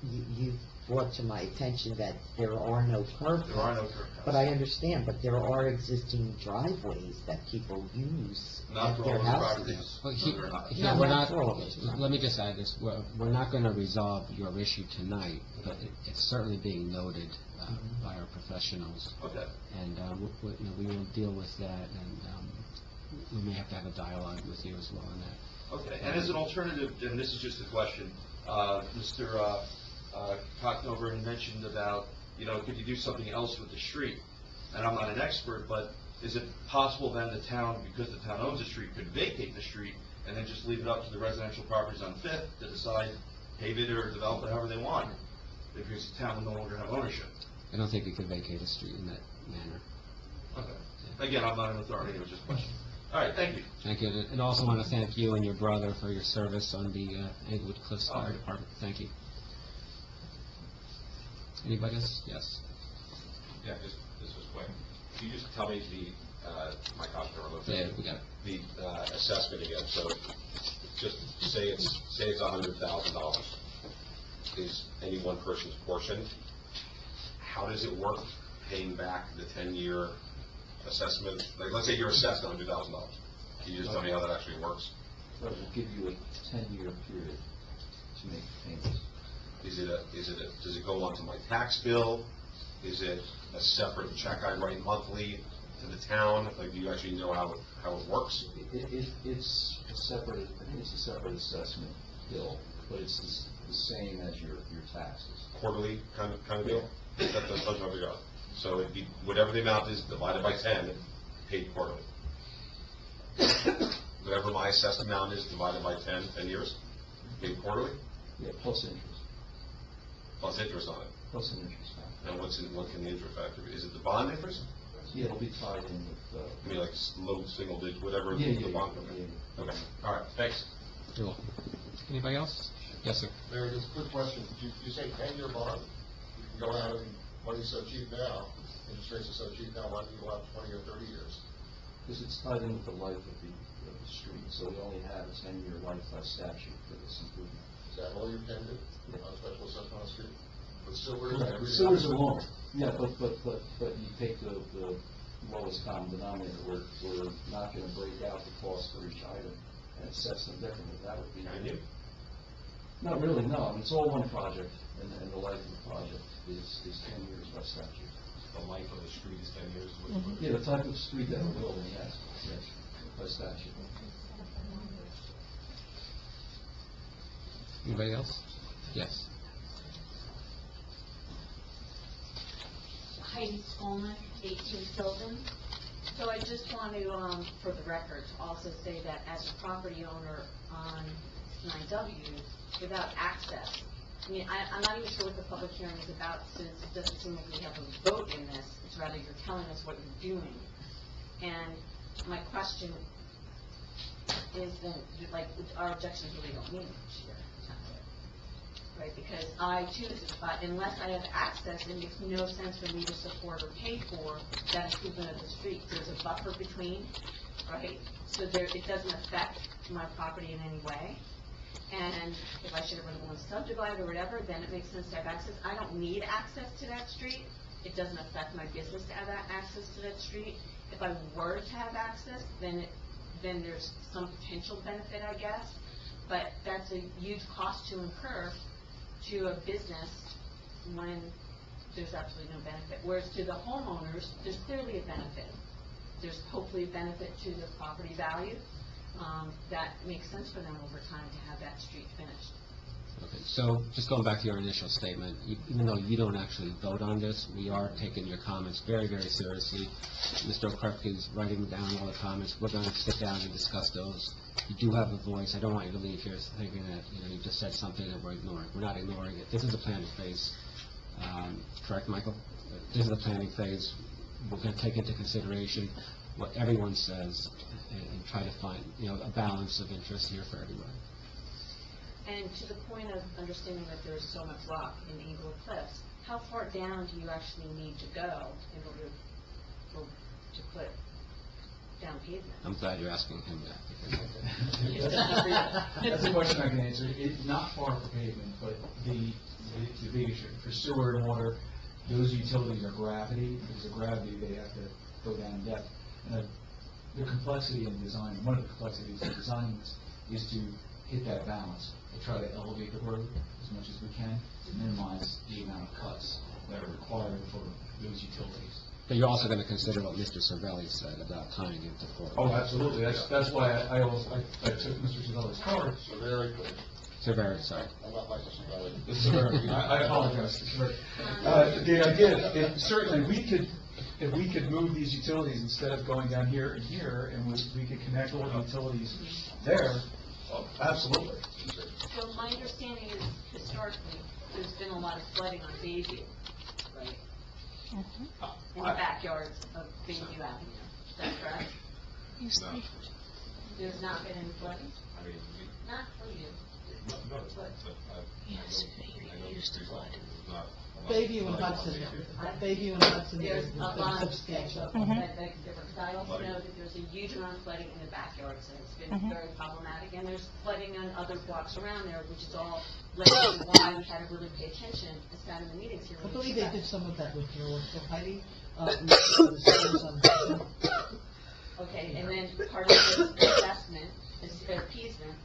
you brought to my attention that there are no curb cuts. There are no curb cuts. But I understand, but there are existing driveways that people use Not at for their all the houses. properties. Well, No, they're not. Yeah, No, we're not not, for all of us, no. let me just add this, we're not going to resolve your issue tonight, but it's certainly being noted by our professionals, Okay. and you know, we will deal with that, and we may have to have a dialogue with you as well on that. Okay, and as an alternative, and this is just a question, Mr. Cocknover had mentioned about, you know, could you do something else with the street? And I'm not an expert, but is it possible then the town, because the town owns the street, could vacate the street and then just leave it up to the residential properties on Fifth to decide, pave it or develop it however they want? Because the town will no longer have ownership. I don't think we could vacate a street in that manner. Okay. Again, I'm not an authority, it was just a question. All right, thank you. Thank you, and also want to thank you and your brother for your service on the Englewood Cliffs Fire Department. Thank you. Anybody else? Yes. Yeah, this was quick. Can you just tell me my customer looked at Yeah, we got it. the assessment again? So just say it's $100,000 is any one person's portion. How does it work paying back the 10-year assessment? Like, let's say you're assessed $100,000. Can you just tell me how that actually works? That will give you a 10-year period to make payments. Does it go onto my tax bill? Is it a separate check I write monthly to the town? Like, do you actually know how it works? It's a separate, I think it's a separate assessment bill, but it's the same as your taxes. Quarterly kind of deal? That's what we got. So it'd be whatever the amount is divided by 10, paid quarterly. Whatever my assessed amount is divided by 10 years, paid quarterly, Yeah, plus interest, plus interest on it. plus an interest factor. And what can the interest factor be? Is it the bond interest? Yeah, it'll be tied in with, I mean, like low single digit, whatever Yeah, the yeah, bond. yeah. Okay, all right, thanks. You're welcome. Anybody else? Yes, sir. Mayor, just a quick question. You say 10-year bond, you can go out and money's so cheap now, interest rates are so cheap now, why don't you go out 20 or 30 years? Because it's tied in with the life of the street, so we only have a 10-year life by statute for this improvement. Is that all you can do on special assessment on the street? But sewers and Correct. everything Sewers else? are long. Yeah, but you take the lowest common denominator, we're not gonna break out the cost for each item and assess them differently, that would be. Can you? Not really, no, I mean, it's all one project, and the life of the project is 10 years by statute. The life of the street is 10 years. Yeah, the type of street that we're building, yes, by statute. Anybody else? Yes. Heidi Skolnick, 18 Sylvan. So I just want to, for the record, to also say that as a property owner on 9W, without access, I mean, I'm not even sure what the public hearing is about, since it doesn't seem like we have a vote in this. It's rather you're telling us what you're doing. And my question isn't, like, our objections really don't mean much here. Right, because I choose it, but unless I have access, it makes no sense for me to support or pay for that improvement of the street. There's a buffer between, right? So it doesn't affect my property in any way. And if I should have been one subdivided or whatever, then it makes sense to have access. I don't need access to that street. It doesn't affect my business to have access to that street. If I were to have access, then there's some potential benefit, I guess. But that's a huge cost to incur to a business when there's absolutely no benefit. Whereas to the homeowners, there's clearly a benefit. There's hopefully a benefit to the property value that makes sense for them over time to have that street finished. Okay, so just going back to your initial statement, even though you don't actually vote on this, we are taking your comments very, very seriously. Mr. Okrepke is writing down all the comments. We're going to sit down and discuss those. You do have a voice. I don't want you to leave here thinking that, you just said something that we're ignoring. We're not ignoring it. This is a planning phase. Correct, Michael? This is a planning phase. We're going to take into consideration what everyone says and try to find, a balance of interest here for everybody. And to the point of understanding that there's so much rock in Eagle Cliffs, how far down do you actually need to go in order to put down pavement? I'm glad you're asking him that. That's a question I can answer. It's not far for pavement, but the big issue for sewer and water, those utilities are gravity. Because of gravity, they have to go down in depth. And the complexity in design, one of the complexities in designing this is to hit that balance. To try to elevate the road as much as we can to minimize the amount of cuts that are required for those utilities. But you're also going to consider what Mr. Cervelli said about tying into 4. Oh, absolutely. That's why I took Mr. Cervelli's card. So very good. Cervelli, sorry. I'm not Michael Cervelli. I apologize. The idea, certainly if we could move these utilities instead of going down here and here, and we could connect all the utilities there, absolutely. So my understanding is historically, there's been a lot of flooding on Bayview, right? In the backyards of Bayview Avenue. Is that correct? No. There's not been any flooding? I mean, Not for you. no, Yes, I know used to flood. Bayview and Hudson, Bayview and Hudson, There's there's a lot been of substantial. because I also know that there's a huge amount of flooding in the backyards, and it's been very problematic, and there's flooding on other blocks around there, which is all led to why we had to really pay attention and sat in the meetings here. I believe they did some of that with your work, so Heidi, the schools on Hudson. Okay, and then part of this assessment is appeasement.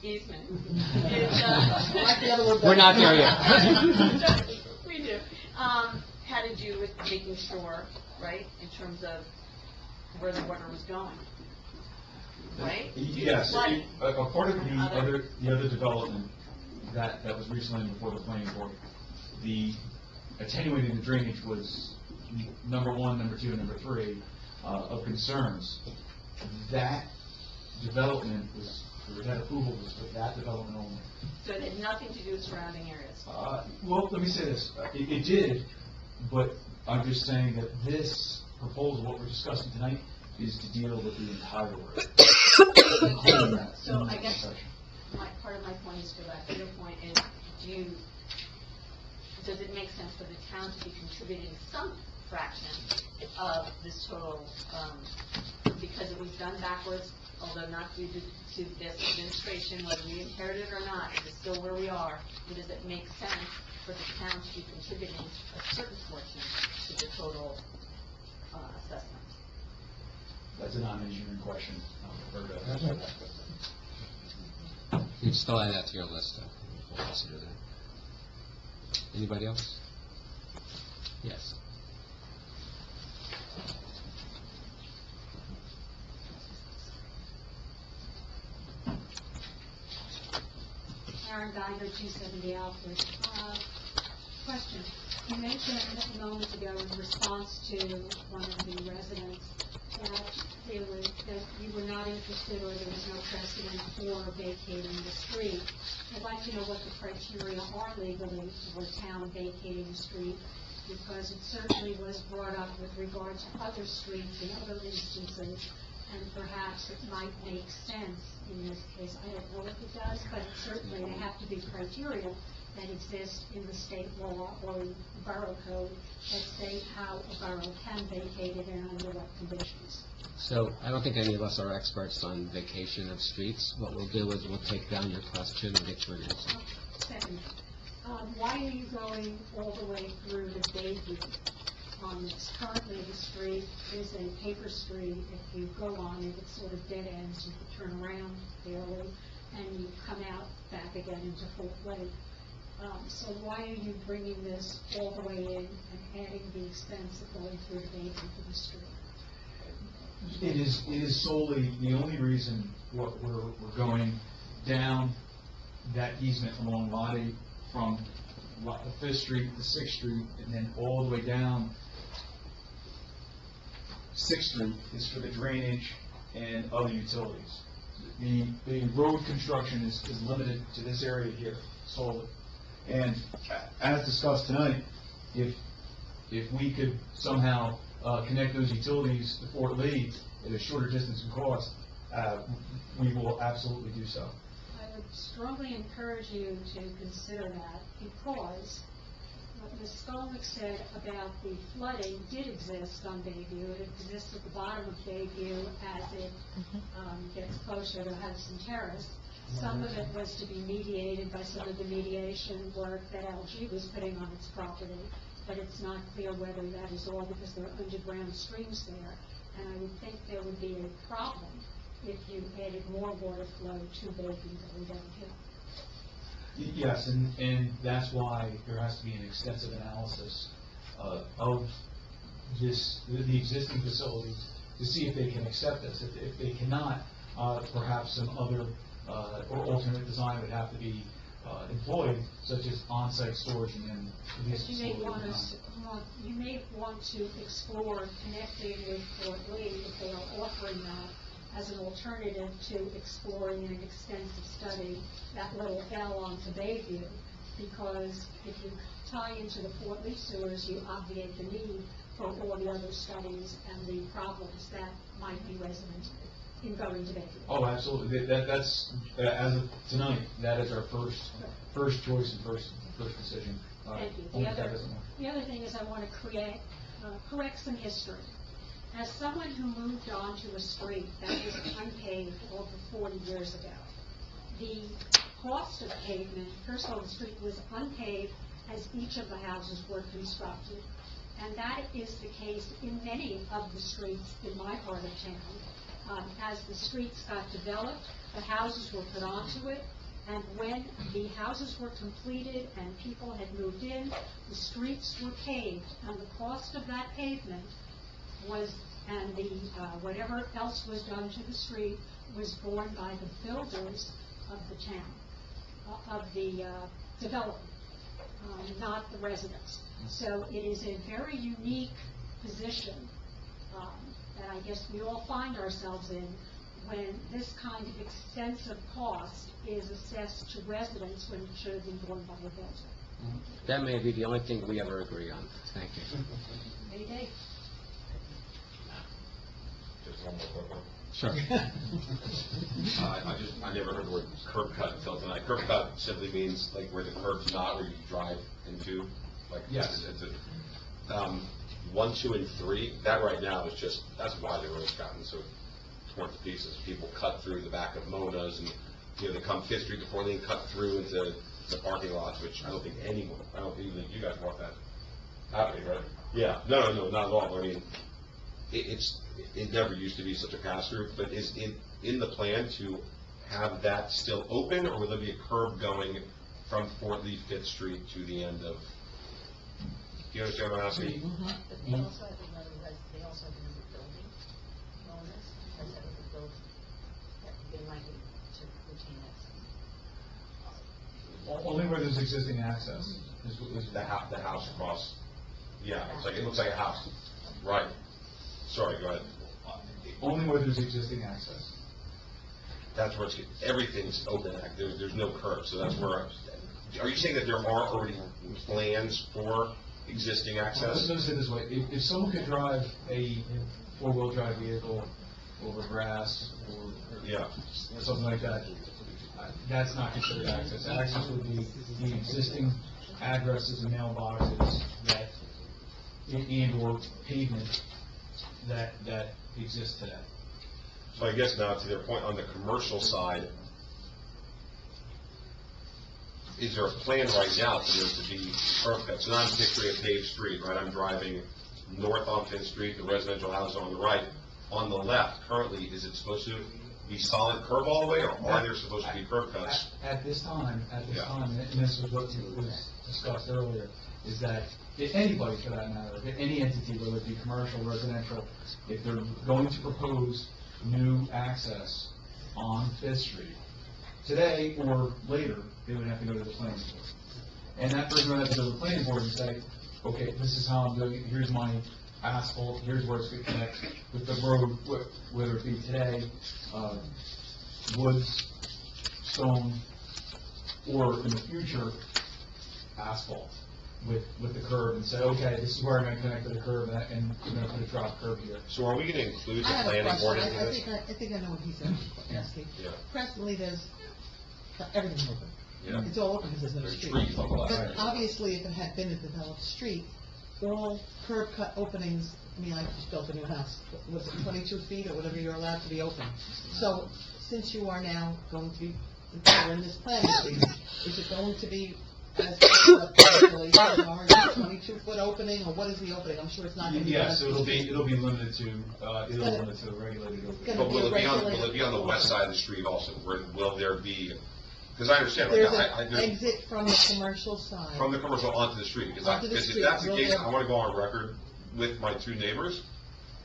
Easement. We're not there yet. We do. Had to do with making sure, right, in terms of where the water was going, right? Yes, Like- a part of the other development that was recently before the planning board, the attenuating the drainage was number 1, number 2, and number 3 of concerns. That development that approval was for that development only. So it had nothing to do with surrounding areas. Well, let me say this, it did, but I'm just saying that this proposal, what we're discussing tonight, is to deal with the entire road. including that So I in guess section. part of my point is to that. Your point is, does it make sense for the town to be contributing some fraction of this total, because it was done backwards, although not due to this administration, whether we inherited it or not, it's still where we are, and does it make sense for the town to be contributing a certain portion to the total assessment? That's a non-engineering question. I'll refer to that. You can still add that to your list, though. We'll consider that. Anybody else? Yes. Karen Geiger, 270 Alfred. Question. You mentioned a moment ago in response to one of the residents that you were not interested or there was no precedent for vacating the street. I'd like to know what the criteria are legally for town vacating the street, because it certainly was brought up with regard to other streets in other instances and perhaps it might make sense in this case. I don't know if it does, but certainly there have to be criteria that exist in the state law or in the borough code that say how a borough can vacate it and under what conditions. So I don't think any of us are experts on vacation of streets. What we'll do is we'll take down your question and get you an answer. Second, why are you going all the way through the Bayview on this? Currently, the street is a paper street. If you go on it, it's sort of dead ends. You can turn around barely, and you come out back again into Fort Lake. So why are you bringing this all the way in and adding the expense of going through the Bayview to the street? It is solely, the only reason we're going down that easement along Lot 8 from 5th Street to 6th Street and then all the way down 6th Street is for the drainage and other utilities. The road construction is limited to this area here solely. And as discussed tonight, if we could somehow connect those utilities to Fort Lee at a shorter distance and cost, we will absolutely do so. I would strongly encourage you to consider that because what Ms. Skolnick said about the flooding did exist on Bayview. It exists at the bottom of Bayview as it gets closer to Hudson Terrace. Some of it was to be mediated by some of the mediation work that LG was putting on its property, but it's not clear whether that is all because there are underground streams there. And I would think there would be a problem if you added more water flow to Bayview going downhill. Yes, and that's why there has to be an extensive analysis of the existing facilities to see if they can accept this. If they cannot, perhaps some other or alternate design would have to be employed, such as on-site storage and then You may want to explore connecting with Fort Lee if they are offering that as an alternative to exploring in an extensive study that little L onto Bayview, because if you tie into the Fort Lee sewers, you obviate the need for all the other studies and the problems that might be resident in going to Bayview. Oh, absolutely. That's as of tonight, that is our first choice and first decision. Thank you. The other thing is I want to correct some history. As someone who moved onto a street that was unpaved over 40 years ago, the cost of pavement, first of all, the street was unpaved as each of the houses were constructed. And that is the case in many of the streets in my part of town. As the streets got developed, the houses were put onto it, and when the houses were completed and people had moved in, the streets were paved, and the cost of that pavement was, and the whatever else was done to the street was borne by the builders of the town, of the development, not the residents. So it is a very unique position that I guess we all find ourselves in when this kind of extensive cost is assessed to residents when it should have been borne by the builder. That may be the only thing we ever agree on. Thank you. Mayday. Just one more quick one. Sure. I never heard the word curb cut until tonight. Curb cut simply means like where the curb's not, where you drive into, like. Yes. It's 1, 2, and 3, that right now is just, that's why the road's gotten so torn to pieces. People cut through the back of Mona's and, they come 5th Street before they cut through into the parking lots, which I don't think even you guys want that happening, right? Yeah, no, not at all. I mean, it never used to be such a pass-through, but is in the plan to have that still open, or will there be a curb going from Fort Lee 5th Street to the end of, do you understand what I'm asking? But they also have another, they also have another building owners, because that was a building that they might be to retain access. Only where there's existing access is The house across, yeah, it looks like a house, right. Sorry, go ahead. only where there's existing access. That's where everything's open, there's no curb, so that's where, are you saying that there are already plans for existing access? Let me say it this way, if someone could drive a four-wheel drive vehicle over grass Yeah. or something like that, that's not considered access. Access would be the existing addresses and mailboxes that, and/or pavement that exist today. So I guess now to their point, on the commercial side, is there a plan right now for there to be curb cuts? So now I'm picturing a paved street, right? I'm driving north on 10th Street, the residential house on the right. On the left, currently, is it supposed to be solid curb all the way, or are there supposed to be curb cuts? At this time, Yeah. and this was what was discussed earlier, is that if anybody, for that matter, if any entity, whether it be commercial, residential, if they're going to propose new access on Fifth Street, today or later, they would have to go to the planning board. And that person would have to go to the planning board and say, okay, this is how I'm doing it, here's my asphalt, here's where it's going to connect with the road, whether it be today, wood, stone, or in the future, asphalt with the curb, and say, okay, this is where I'm going to connect to the curb, and I'm going to put a drop curb here. So are we going to include the I have a planning board question. into this? I think I know what he's asking. Yeah. Presently, there's, everything's open. Yeah. It's all open because there's no There's street. trees on the left. But obviously, if it had been a developed street, all curb cut openings, I mean, I just built a new house, was it 22 feet or whatever you're allowed to be open? So, since you are now going to be, we're in this planning phase, is it going to be as regulations are, 22-foot opening, or what is the opening? I'm sure it's not going to be. Yes, it'll be limited to, regulated opening. Gonna But be will it be on regulated. the west side of the street also? Will there be, because I understand right There's now, an exit from the commercial side. from the commercial onto the street, because Onto the if street, that's the will case, there- I want to go on record with my two neighbors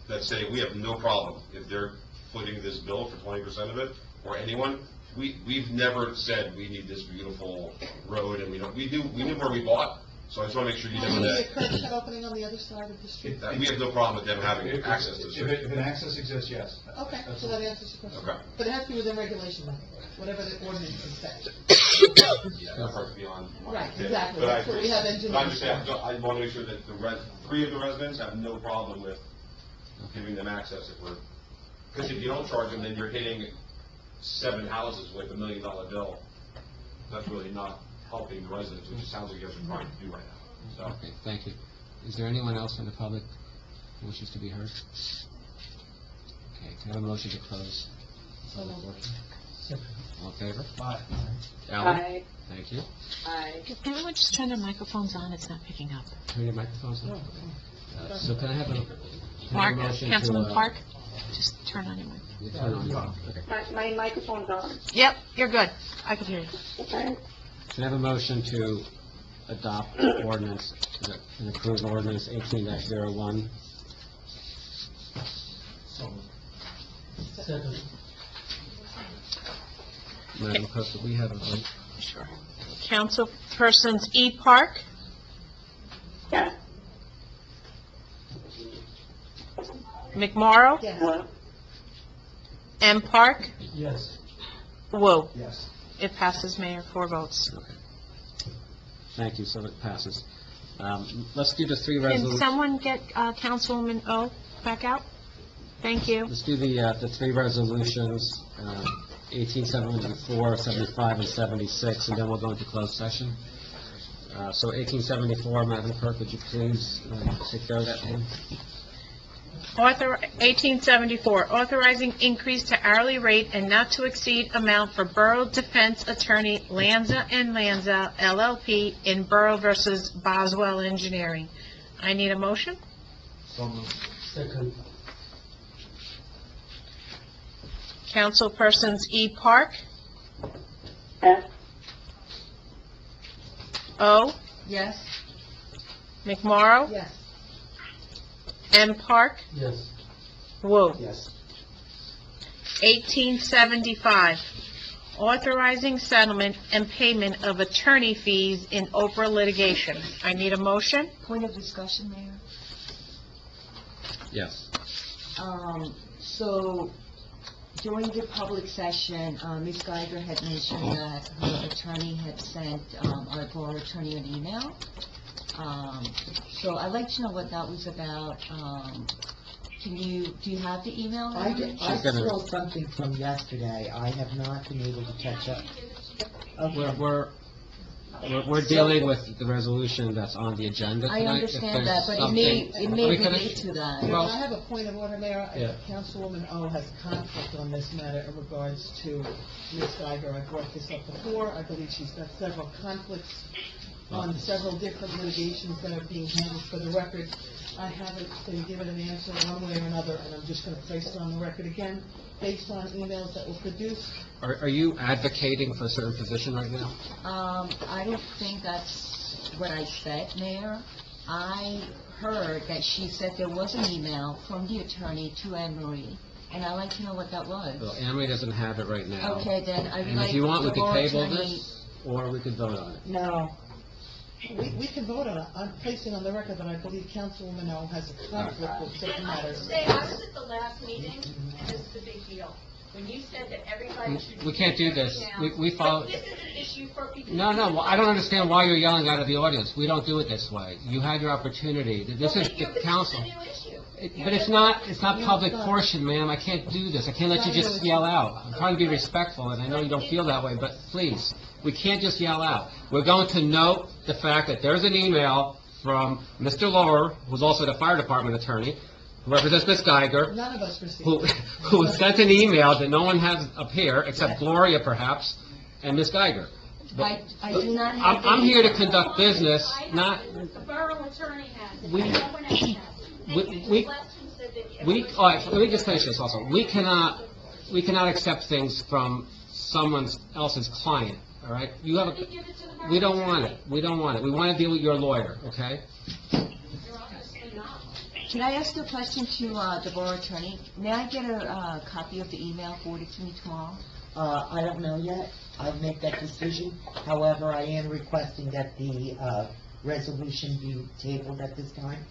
that say we have no problem if they're footing this bill for 20% of it, or anyone. We've never said we need this beautiful road, and we knew where we bought, so I just want to make sure you know Will there be that. a curb cut opening on the other side of the street? We have no problem with them having access to the If street. an access exists, yes. Okay, so that answers your question. Okay. But it has to be within regulation, then, whatever the ordinance is set. Yeah, that's right, beyond. Right, exactly. But I That's what agree. we have engineers But I'm just saying, for. I want to make sure that three of the residents have no problem with giving them access if we're, because if you don't charge them, then you're hitting 7 houses with $1 million bill. That's really not helping the residents, which it sounds like you guys are trying to do right now, so. Okay, thank you. Is there anyone else from the public who wishes to be heard? Okay, can I have a motion to close the public portion? All in favor? Aye. Alan? Thank you. Can everyone just turn their microphones on? It's not picking up. Turn your microphones on. So can I have a? can I Mark, have a motion to, Councilman Park, just turn on your mic. You turn on. Okay. My microphone's on. Yep, you're good. I can hear you. Okay. Can I have a motion to adopt ordinance, and approve ordinance 18-01? Madam Clerk, do we have a vote? Sure. Councilpersons E. Park, Yes. McMorro, Yes. M. Park, Yes. Wu. Yes. It passes, Mayor, 4 votes. Thank you, so it passes. Let's do the three Can resolutions. someone get Councilwoman O back out? Thank you. Let's do the three resolutions, 1874, 75, and 76, and then we'll go into closed session. So 1874, Madam Clerk, would you please take care of that one? 1874, authorizing increase to hourly rate and not to exceed amount for Borough Defense Attorney Lanza and Lanza LLP in Borough versus Boswell Engineering. I need a motion? Second. Councilpersons E. Park, Yes. O. Yes. McMorro, Yes. M. Park, Yes. Wu. Yes. 1875, authorizing settlement and payment of attorney fees in Oprah litigation. I need a motion? Point of discussion, Mayor. Yes. So during the public session, Ms. Geiger had mentioned that her attorney had sent our borough attorney an email. So I'd like to know what that was about. do you have the email? I Emery? saw something from yesterday. I have not been able to catch up. Okay. We're dealing with the resolution that's on the agenda I tonight. If understand there's that, but it may something- relate finish? to that. Mayor, Well- I have a point of order, Mayor. Yeah. Councilwoman O has conflict on this matter in regards to Ms. Geiger. I brought this up before. I believe she's got several conflicts on several different litigations that are being handled. For the record, I haven't been given an answer one way or another, and I'm just going to place it on the record again, based on emails that were produced. Are you advocating for a certain position right now? I don't think that's what I said, Mayor. I heard that she said there was an email from the attorney to Anne Marie, and I'd like to know what that was. Well, Amory doesn't have it right now. Okay, then I'd And like if you want, we the could borough table attorney- this, or we could vote on it. No. We can vote on it. I'm placing on the record that I believe Councilwoman O has a conflict with certain And I would matters. say, I was at the last meeting, and this is a big deal. When you said that everybody should... We can't do this. We follow... But this is an issue for people... No, well, I don't understand why you're yelling out of the audience. We don't do it this way. You had your opportunity. This is the council. This is a new issue. But it's not public portion, ma'am. I can't do this. I can't let you just yell out. I'm trying to be respectful, and I know you don't feel that way, but please, we can't just yell out. We're going to note the fact that there's an email from Mr. Lower, who's also the fire department attorney, who represents Ms. Geiger, None of us received. who sent an email that no one has up here, except Gloria perhaps, and Ms. Geiger. I do not have... I'm here to conduct business, not, The borough attorney has it, We- no one else has it. all right, let me just finish this also. We cannot accept things from someone else's client, all right? You have a, we don't want it. We want to deal with your lawyer, okay? Can I ask a question to the borough attorney? May I get a copy of the email forwarded to me tomorrow? I don't know yet. I'll make that decision. However, I am requesting that the resolution be tabled at this time.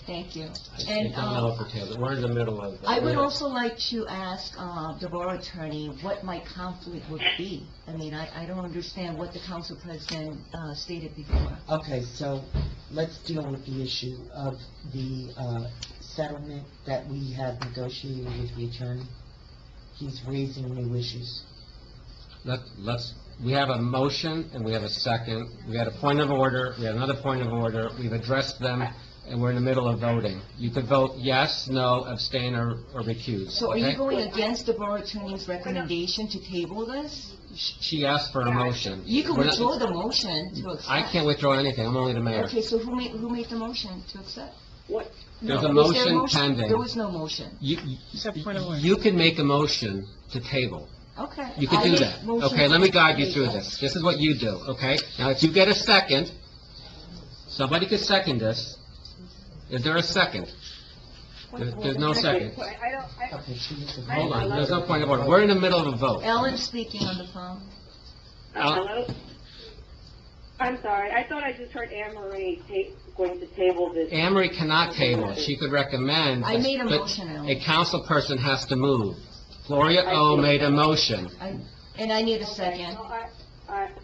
Thank you. I And don't know if we're tabled. We're in the middle of... I would also like to ask the borough attorney what my conflict would be. I mean, I don't understand what the council president stated before. Okay, so let's deal with the issue of the settlement that we have negotiated with the attorney. He's raising new issues. We have a motion and we have a second. We had a point of order, we had another point of order. We've addressed them, and we're in the middle of voting. You could vote yes, no, abstain, or recuse. So are you okay? going against the borough attorney's recommendation to table this? She asked for a motion. You can We're not- withdraw the motion to accept. I can't withdraw anything, I'm only the mayor. Okay, so who made the motion to accept? What? There's a Was there motion pending. There was no motion. You can make a motion to table. Okay. You can I do make that. motion Okay, to let me guide you table. through this. This is what you do, okay? Now, if you get a second, somebody could second this. Is there a second? There's no second. Okay, she needs to Hold on, there's no point of order. We're in the middle of a vote. Ellen speaking on the phone. Hello? I'm sorry, I thought I just heard Anne Marie going to table this. Anne Marie cannot table. She could recommend. I made a but motion, Ellen. A council person has to move. Gloria O. made a motion, And I need a second.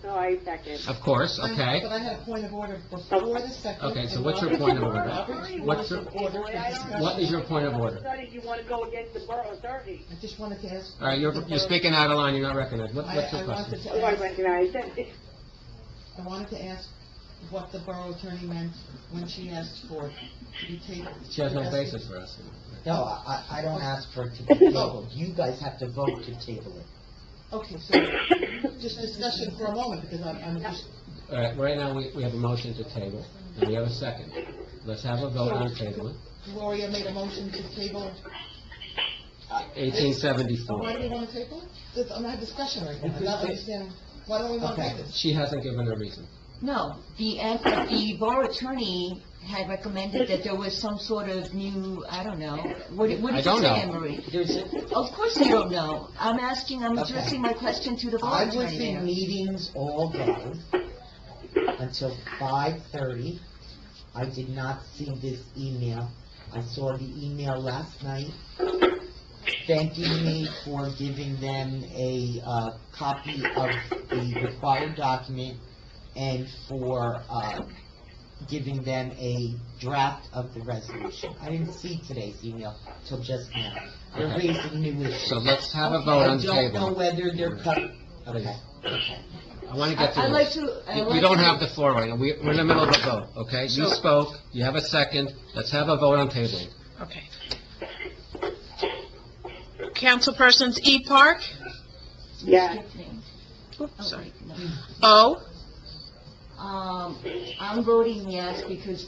So I second. of course, okay? But I had a point of order before the second. Okay, so and what's your Robert's point of order- order? Robert's What's your- rules of order for discussion. What is your point of order? Decided you want to go against the borough attorney. I just wanted to ask... All right, you're speaking out of line, you're not recognized. What's your I question? wanted to Oh, I ask... recognize it. I wanted to ask what the borough attorney meant when she asked for it to be tabled. She has no basis for asking. No, I don't ask for it to be tabled. You guys have to vote to table it. Okay, so just discussion for a moment, because I'm just... All right, right now, we have a motion to table, and we have a second. Let's have a vote on tabling. Gloria made a motion to table... 1874. Why do we want to table it? I'm not discussion right now. I'm not understanding, why don't we want to Okay. do this? She hasn't given a reason. No, the borough attorney had recommended that there was some sort of new, I don't know. What did I you don't say, know. Anne Marie? There's, Of course you don't know. I'm addressing my question to the borough I was attorney in there. meetings all day until 5:30. I did not see this email. I saw the email last night thanking me for giving them a copy of the required document and for giving them a draft of the resolution. I didn't see today's email till just now. They're Okay. raising new issues. So let's have a vote on the I don't know table. whether they're cut, okay. I want to get to I'd like this. to... You don't have the floor right now. We're in the middle of a vote, okay? You So- spoke, you have a second. Let's have a vote on tabling. Okay. Councilpersons E. Park? Yes. Oops, sorry. No. O? I'm voting yes because,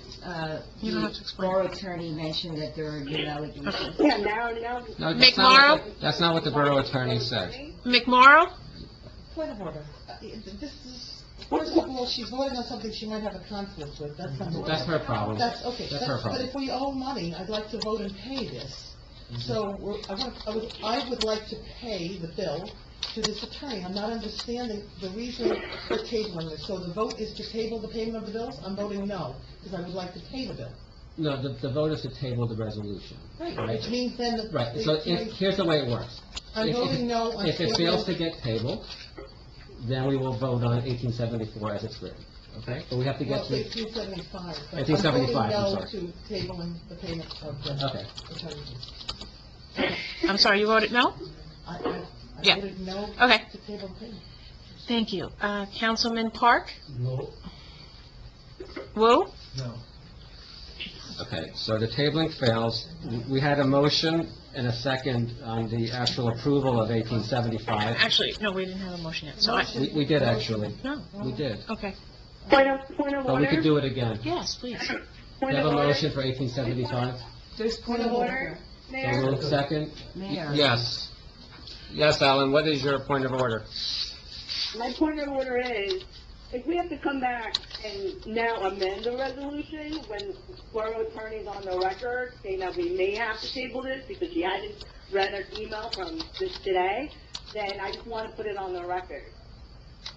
You don't have to the explain. borough attorney mentioned that there are new allegations. Yeah, now, No, McMorrow? That's not what the borough attorney said. McMorrow? Point of order. This is, first of all, she's voting on something she might have a conflict with, that's number one. That's her problem. That's, okay. That's her But problem. if we owe money, I'd like to vote and pay this. So, I would like to pay the bill to this attorney. I'm not understanding the reason for tabling this. So the vote is to table the payment of the bills? I'm voting no, because I would like to pay the bill. No, the vote is to table the resolution. Right, Right. which means then that... Right, so here's the way it works. I'm If- voting no on If it fails to tabling- get tabled, then we will vote on 1874 as it's written, okay? But we have to Well, get through... 1875. but 1875, I'm I'm sorry. voting no to tabling the payment of the Okay. attorney fees. I'm sorry, you voted no? I Yeah. voted no Okay. to table the payment. Thank you. Councilman Park? No. Wu? No. Okay, so the tabling fails. We had a motion and a second on the actual approval of 1875. Actually, no, we didn't have a motion yet, so I... We did, actually. No. We did. Okay. point of But we could order. do it again. Yes, please. We Point have of a order. motion for 1875. There's Point of order. So Mayor, moved, second? Mayor. Yes. Yes, Alan, what is your point of order? my point of order is, if we have to come back and now amend the resolution when borough attorney's on the record saying that we may have to table this because she hadn't read her email from this today, then I just want to put it on the record.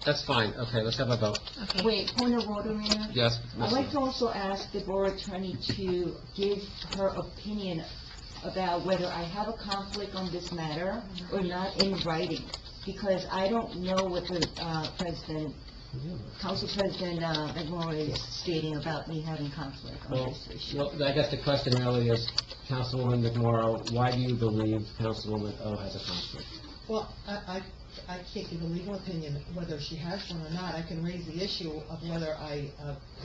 That's fine. Okay, let's have a vote. Wait, point of order, Mayor? Yes, I'd like Mr. to also ask the borough attorney to give her opinion about whether I have a conflict on this matter or not in writing, because I don't know what the Council President McMorro is stating about me having conflict on Well, this issue. well, I guess the question really is, Councilwoman McMorro, why do you believe Councilwoman O has a conflict? Well, I can't give a legal opinion whether she has one or not. I can raise the issue of whether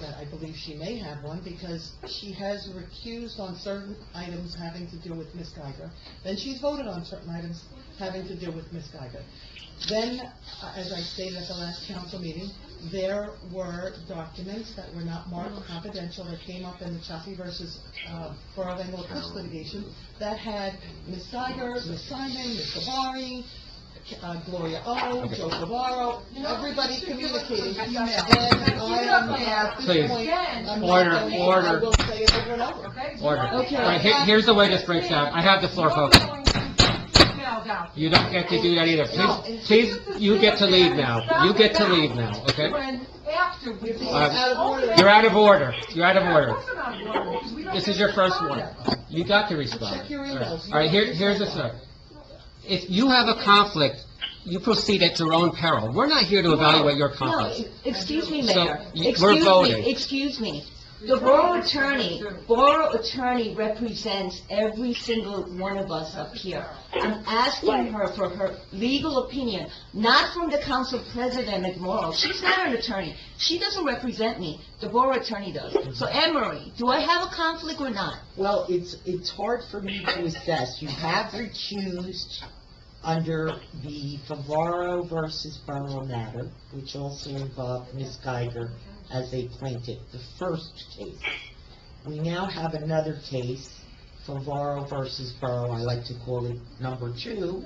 that I believe she may have one, because she has recused on certain items having to do with Ms. Geiger. Then she's voted on certain items having to do with Ms. Geiger. Then, as I stated at the last council meeting, there were documents that were not marked confidential that came up in the Chaffee versus Borough of Englewood Cliffs litigation that had Ms. Geiger, Ms. Simon, Ms. Sabari, Gloria O, Joe Favaro, everybody communicating. And I am at Please. this point, I'm not Order, going to- order. I will say it over and over. Order. Okay. All right, here's the way this breaks down. I have the floor, folks. You don't get to do that either. Please, you get to leave now. You get to leave now, okay? Out of order. You're out of order. You're out of order. This is your first one. You got to respond. Check your All right. emails. All right, here's the thing. If you have a conflict, you proceed at your own peril. We're not here to evaluate your No, conflict. excuse me, So, Mayor. we're voting. Excuse me. The borough attorney represents every single one of us up here. I'm asking her for her legal opinion, not from the council president McMorro. She's not an attorney. She doesn't represent me. The borough attorney does. So, Anne Marie, do I have a conflict or not? Well, it's hard for me to assess. You have recused under the Favaro versus Borough matter, which also involved Ms. Geiger as a plaintiff, the first case. We now have another case, Favaro versus Borough, I like to call it number 2,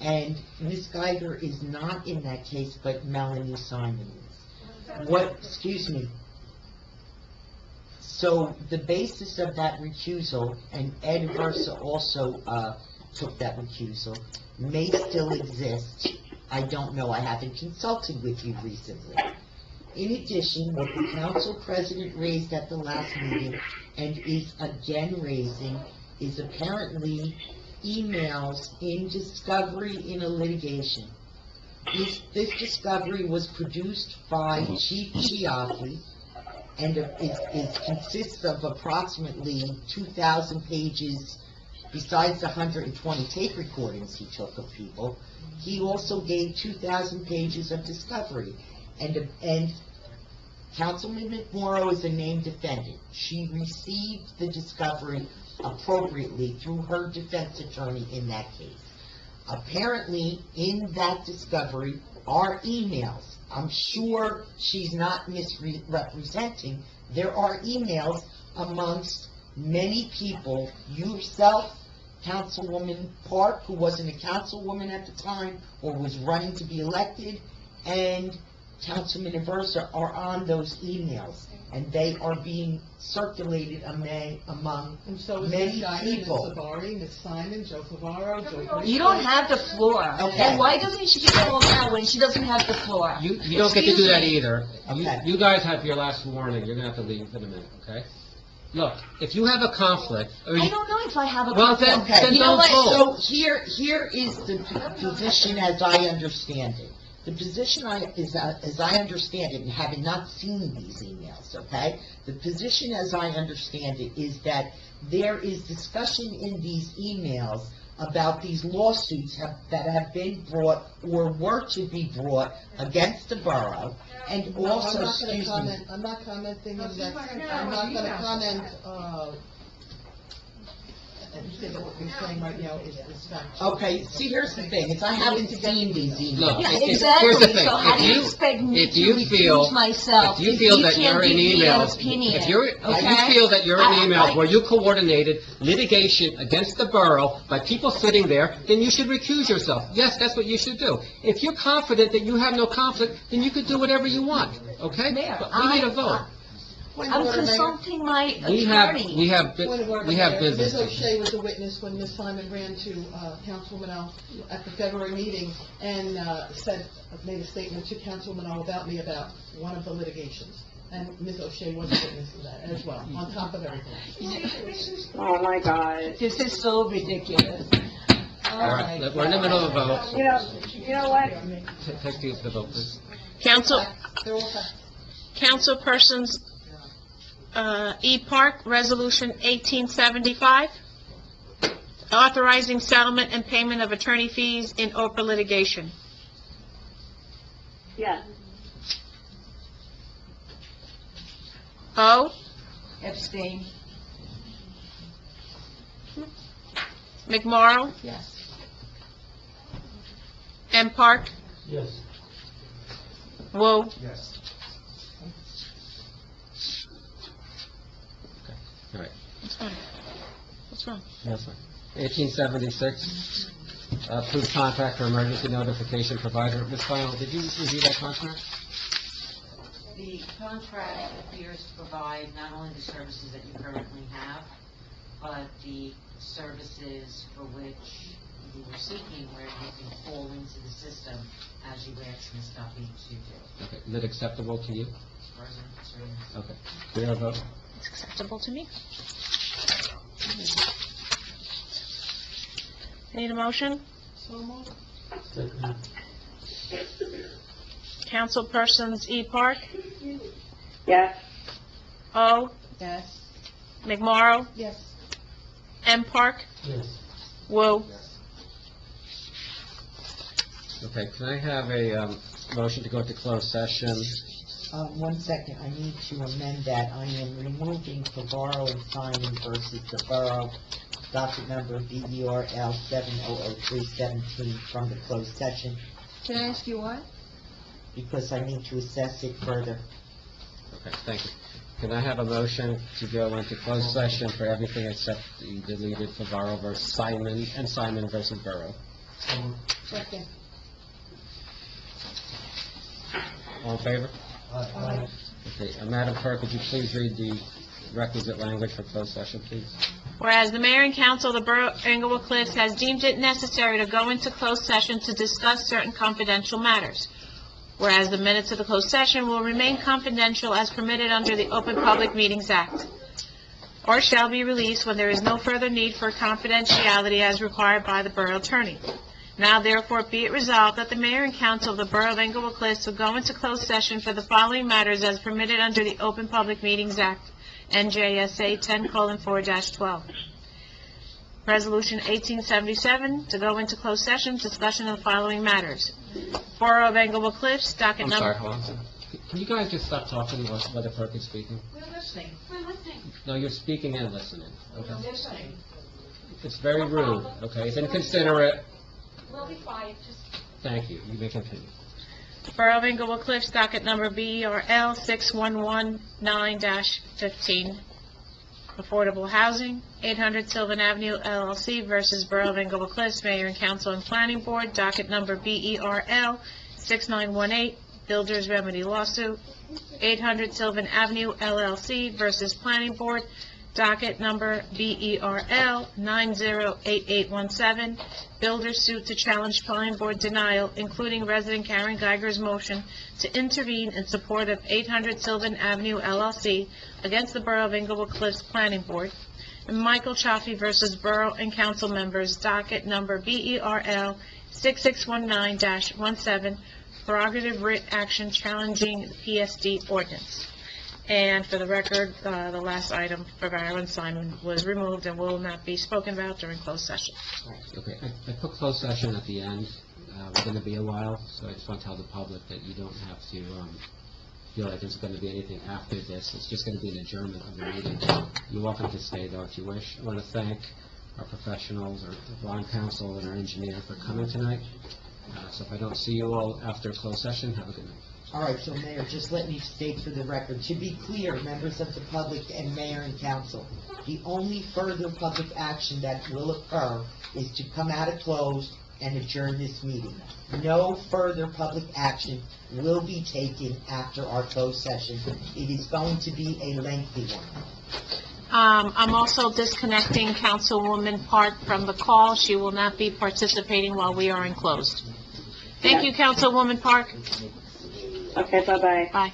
and Ms. Geiger is not in that case, but Melanie Simon is. Excuse me. So the basis of that recusal, and Ed Versa also took that recusal, may still exist. I don't know, I haven't consulted with you recently. In addition, what the council president raised at the last meeting, and is again raising, is apparently emails in discovery in a litigation. This discovery was produced by Chief Chiaffi, and consists of approximately 2,000 pages, besides the 120 tape recordings he took of people. He also gave 2,000 pages of discovery, and Councilman McMorro is a named defendant. She received the discovery appropriately through her defense attorney in that case. Apparently, in that discovery are emails. I'm sure she's not misrepresenting. There are emails amongst many people, yourself, Councilwoman Park, who wasn't a councilwoman at the time or was running to be elected, and Councilman Aversa are on those emails, and they are being circulated among And so is many Ms. Geiger, people. Ms. Savari, Ms. Simon, Joe Favaro, Joe Green. You don't have the floor. Okay. And why doesn't she call now when she doesn't have the floor? You don't get to do that Excuse me. either. Okay. You guys have your last warning, you're gonna have to leave in a minute, okay? Look, if you have a conflict, or I you... don't know if I have a... Well, conflict. then Okay, You know don't what? vote. so here is the position as I understand it. The position as I understand it, and having not seen these emails, okay? The position as I understand it is that there is discussion in these emails about these lawsuits that have been brought or were to be brought against the borough, and No, also, I'm not gonna excuse me, comment, I'm not commenting on that, I'm not gonna comment, and say that what you're saying right now is factual. okay, see, here's the thing, is I haven't seen these emails. Look, Yeah, here's exactly. the thing. So how do you If you- expect me if to you feel- recuse myself If you feel that can't you're in give me an emails, opinion, if you okay? feel that you're in I- emails where you coordinated litigation against the borough by people sitting there, then you should recuse yourself. Yes, that's what you should do. If you're confident that you have no conflict, then you could do whatever you want, okay? Mayor, But we need a vote. Point of I'm order, Mayor. consulting my We have Point of order, Mayor. business. Ms. O'Shea was a witness when Ms. Simon ran to Councilwoman O at the February meeting and made a statement to Councilwoman O about me about one of the litigations. And Ms. O'Shea was a witness to that as well, on top of everything. Oh, my God. This is so ridiculous. All right, we're in the middle of a vote. You know what? Take the vote, please. Council, They're all facts. Councilpersons, E. Park, Resolution 1875, authorizing settlement and payment of attorney fees in Oprah litigation. Yes. O. Abstain. McMorro, Yes. M. Park, Yes. Wu, Yes. All right. What's wrong? What's wrong? That's fine. 1876, approved contract for emergency notification provider. Ms. Final, did you review that contract? The contract appears to provide not only the services that you currently have, but the services for which you were seeking, where you can fall into the system as you ask Ms. Duffy to do. Okay, is it acceptable to you? As far as I'm concerned, Okay. Do we have a vote? It's acceptable to me. Need a motion? So moved. Councilpersons E. Park, Yes. O. Yes. McMorro, Yes. M. Park, Yes. Wu. Okay, can I have a motion to go into closed session? 1 second, I need to amend that. I am removing Favaro and Simon versus the borough, docket number BERL 700317 from the closed session, Can I ask you what? because I need to assess it further. Okay, thank you. Can I have a motion to go into closed session for everything except the deleted Favaro versus Simon and Simon versus Borough? Second. All in favor? Aye. Okay, Madam Clerk, would you please read the requisite language for closed session, please? Whereas the mayor and council of the Borough of Englewood Cliffs has deemed it necessary to go into closed session to discuss certain confidential matters. Whereas the minutes of the closed session will remain confidential as permitted under the Open Public Meetings Act, or shall be released when there is no further need for confidentiality as required by the borough attorney. Now therefore be it resolved that the mayor and council of the Borough of Englewood Cliffs will go into closed session for the following matters as permitted under the Open Public Meetings Act, NJSA 10:4-12. Resolution 1877, to go into closed session, discussion of the following matters. Borough of Englewood Cliffs, docket I'm number... sorry, hold on. Can you guys just stop talking while the clerk is speaking? We're listening. We're listening. No, you're speaking and listening, okay? We're listening. It's very rude, okay? It's inconsiderate. We'll be quiet, just Thank you. You may continue. Borough of Englewood Cliffs, docket number BERL 6119-15. Affordable Housing, 800 Sylvan Avenue LLC versus Borough of Englewood Cliffs, Mayor and Council and Planning Board, docket number BERL 6918, Builders Remedy Lawsuit, 800 Sylvan Avenue LLC versus Planning Board, docket number BERL 908817, Builder Suit to Challenge Planning Board Denial, including resident Karen Geiger's motion to intervene in support of 800 Sylvan Avenue LLC against the Borough of Englewood Cliffs Planning Board, and Michael Chaffee versus Borough and Council members, docket number BERL 6619-17, prerogative writ action challenging the PSD ordinance. And for the record, the last item for Marilyn Simon was removed and will not be spoken about during closed session. Okay, I put closed session at the end. We're going to be a while, so I just want to tell the public that you don't have to feel like there's going to be anything after this. It's just going to be an adjournment of the meeting. You're welcome to stay, though, if you wish. I want to thank our professionals, our bond counsel, and our engineer for coming tonight. So if I don't see you all after closed session, have a good night. All right, so Mayor, just let me state for the record, to be clear, members of the public and mayor and council, the only further public action that will occur is to come out of closed and adjourn this meeting. No further public action will be taken after our closed session. It is going to be a lengthy one. I'm also disconnecting Councilwoman Park from the call. She will not be participating while we are in closed. Thank you, Councilwoman Park. Okay, bye-bye. Bye.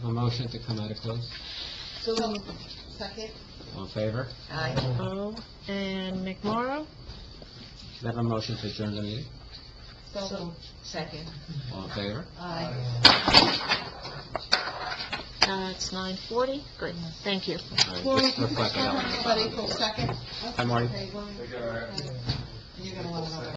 A motion to come out of closed? So, second? All in favor? Aye. Oh, and McMorro? Can I have a motion to adjourn the meeting? So, second. All in favor? Aye. It's 9:40. Good, thank you. All right, just reflect that. But April 2nd? Hi, Marty. Okay, well, you're gonna want to know.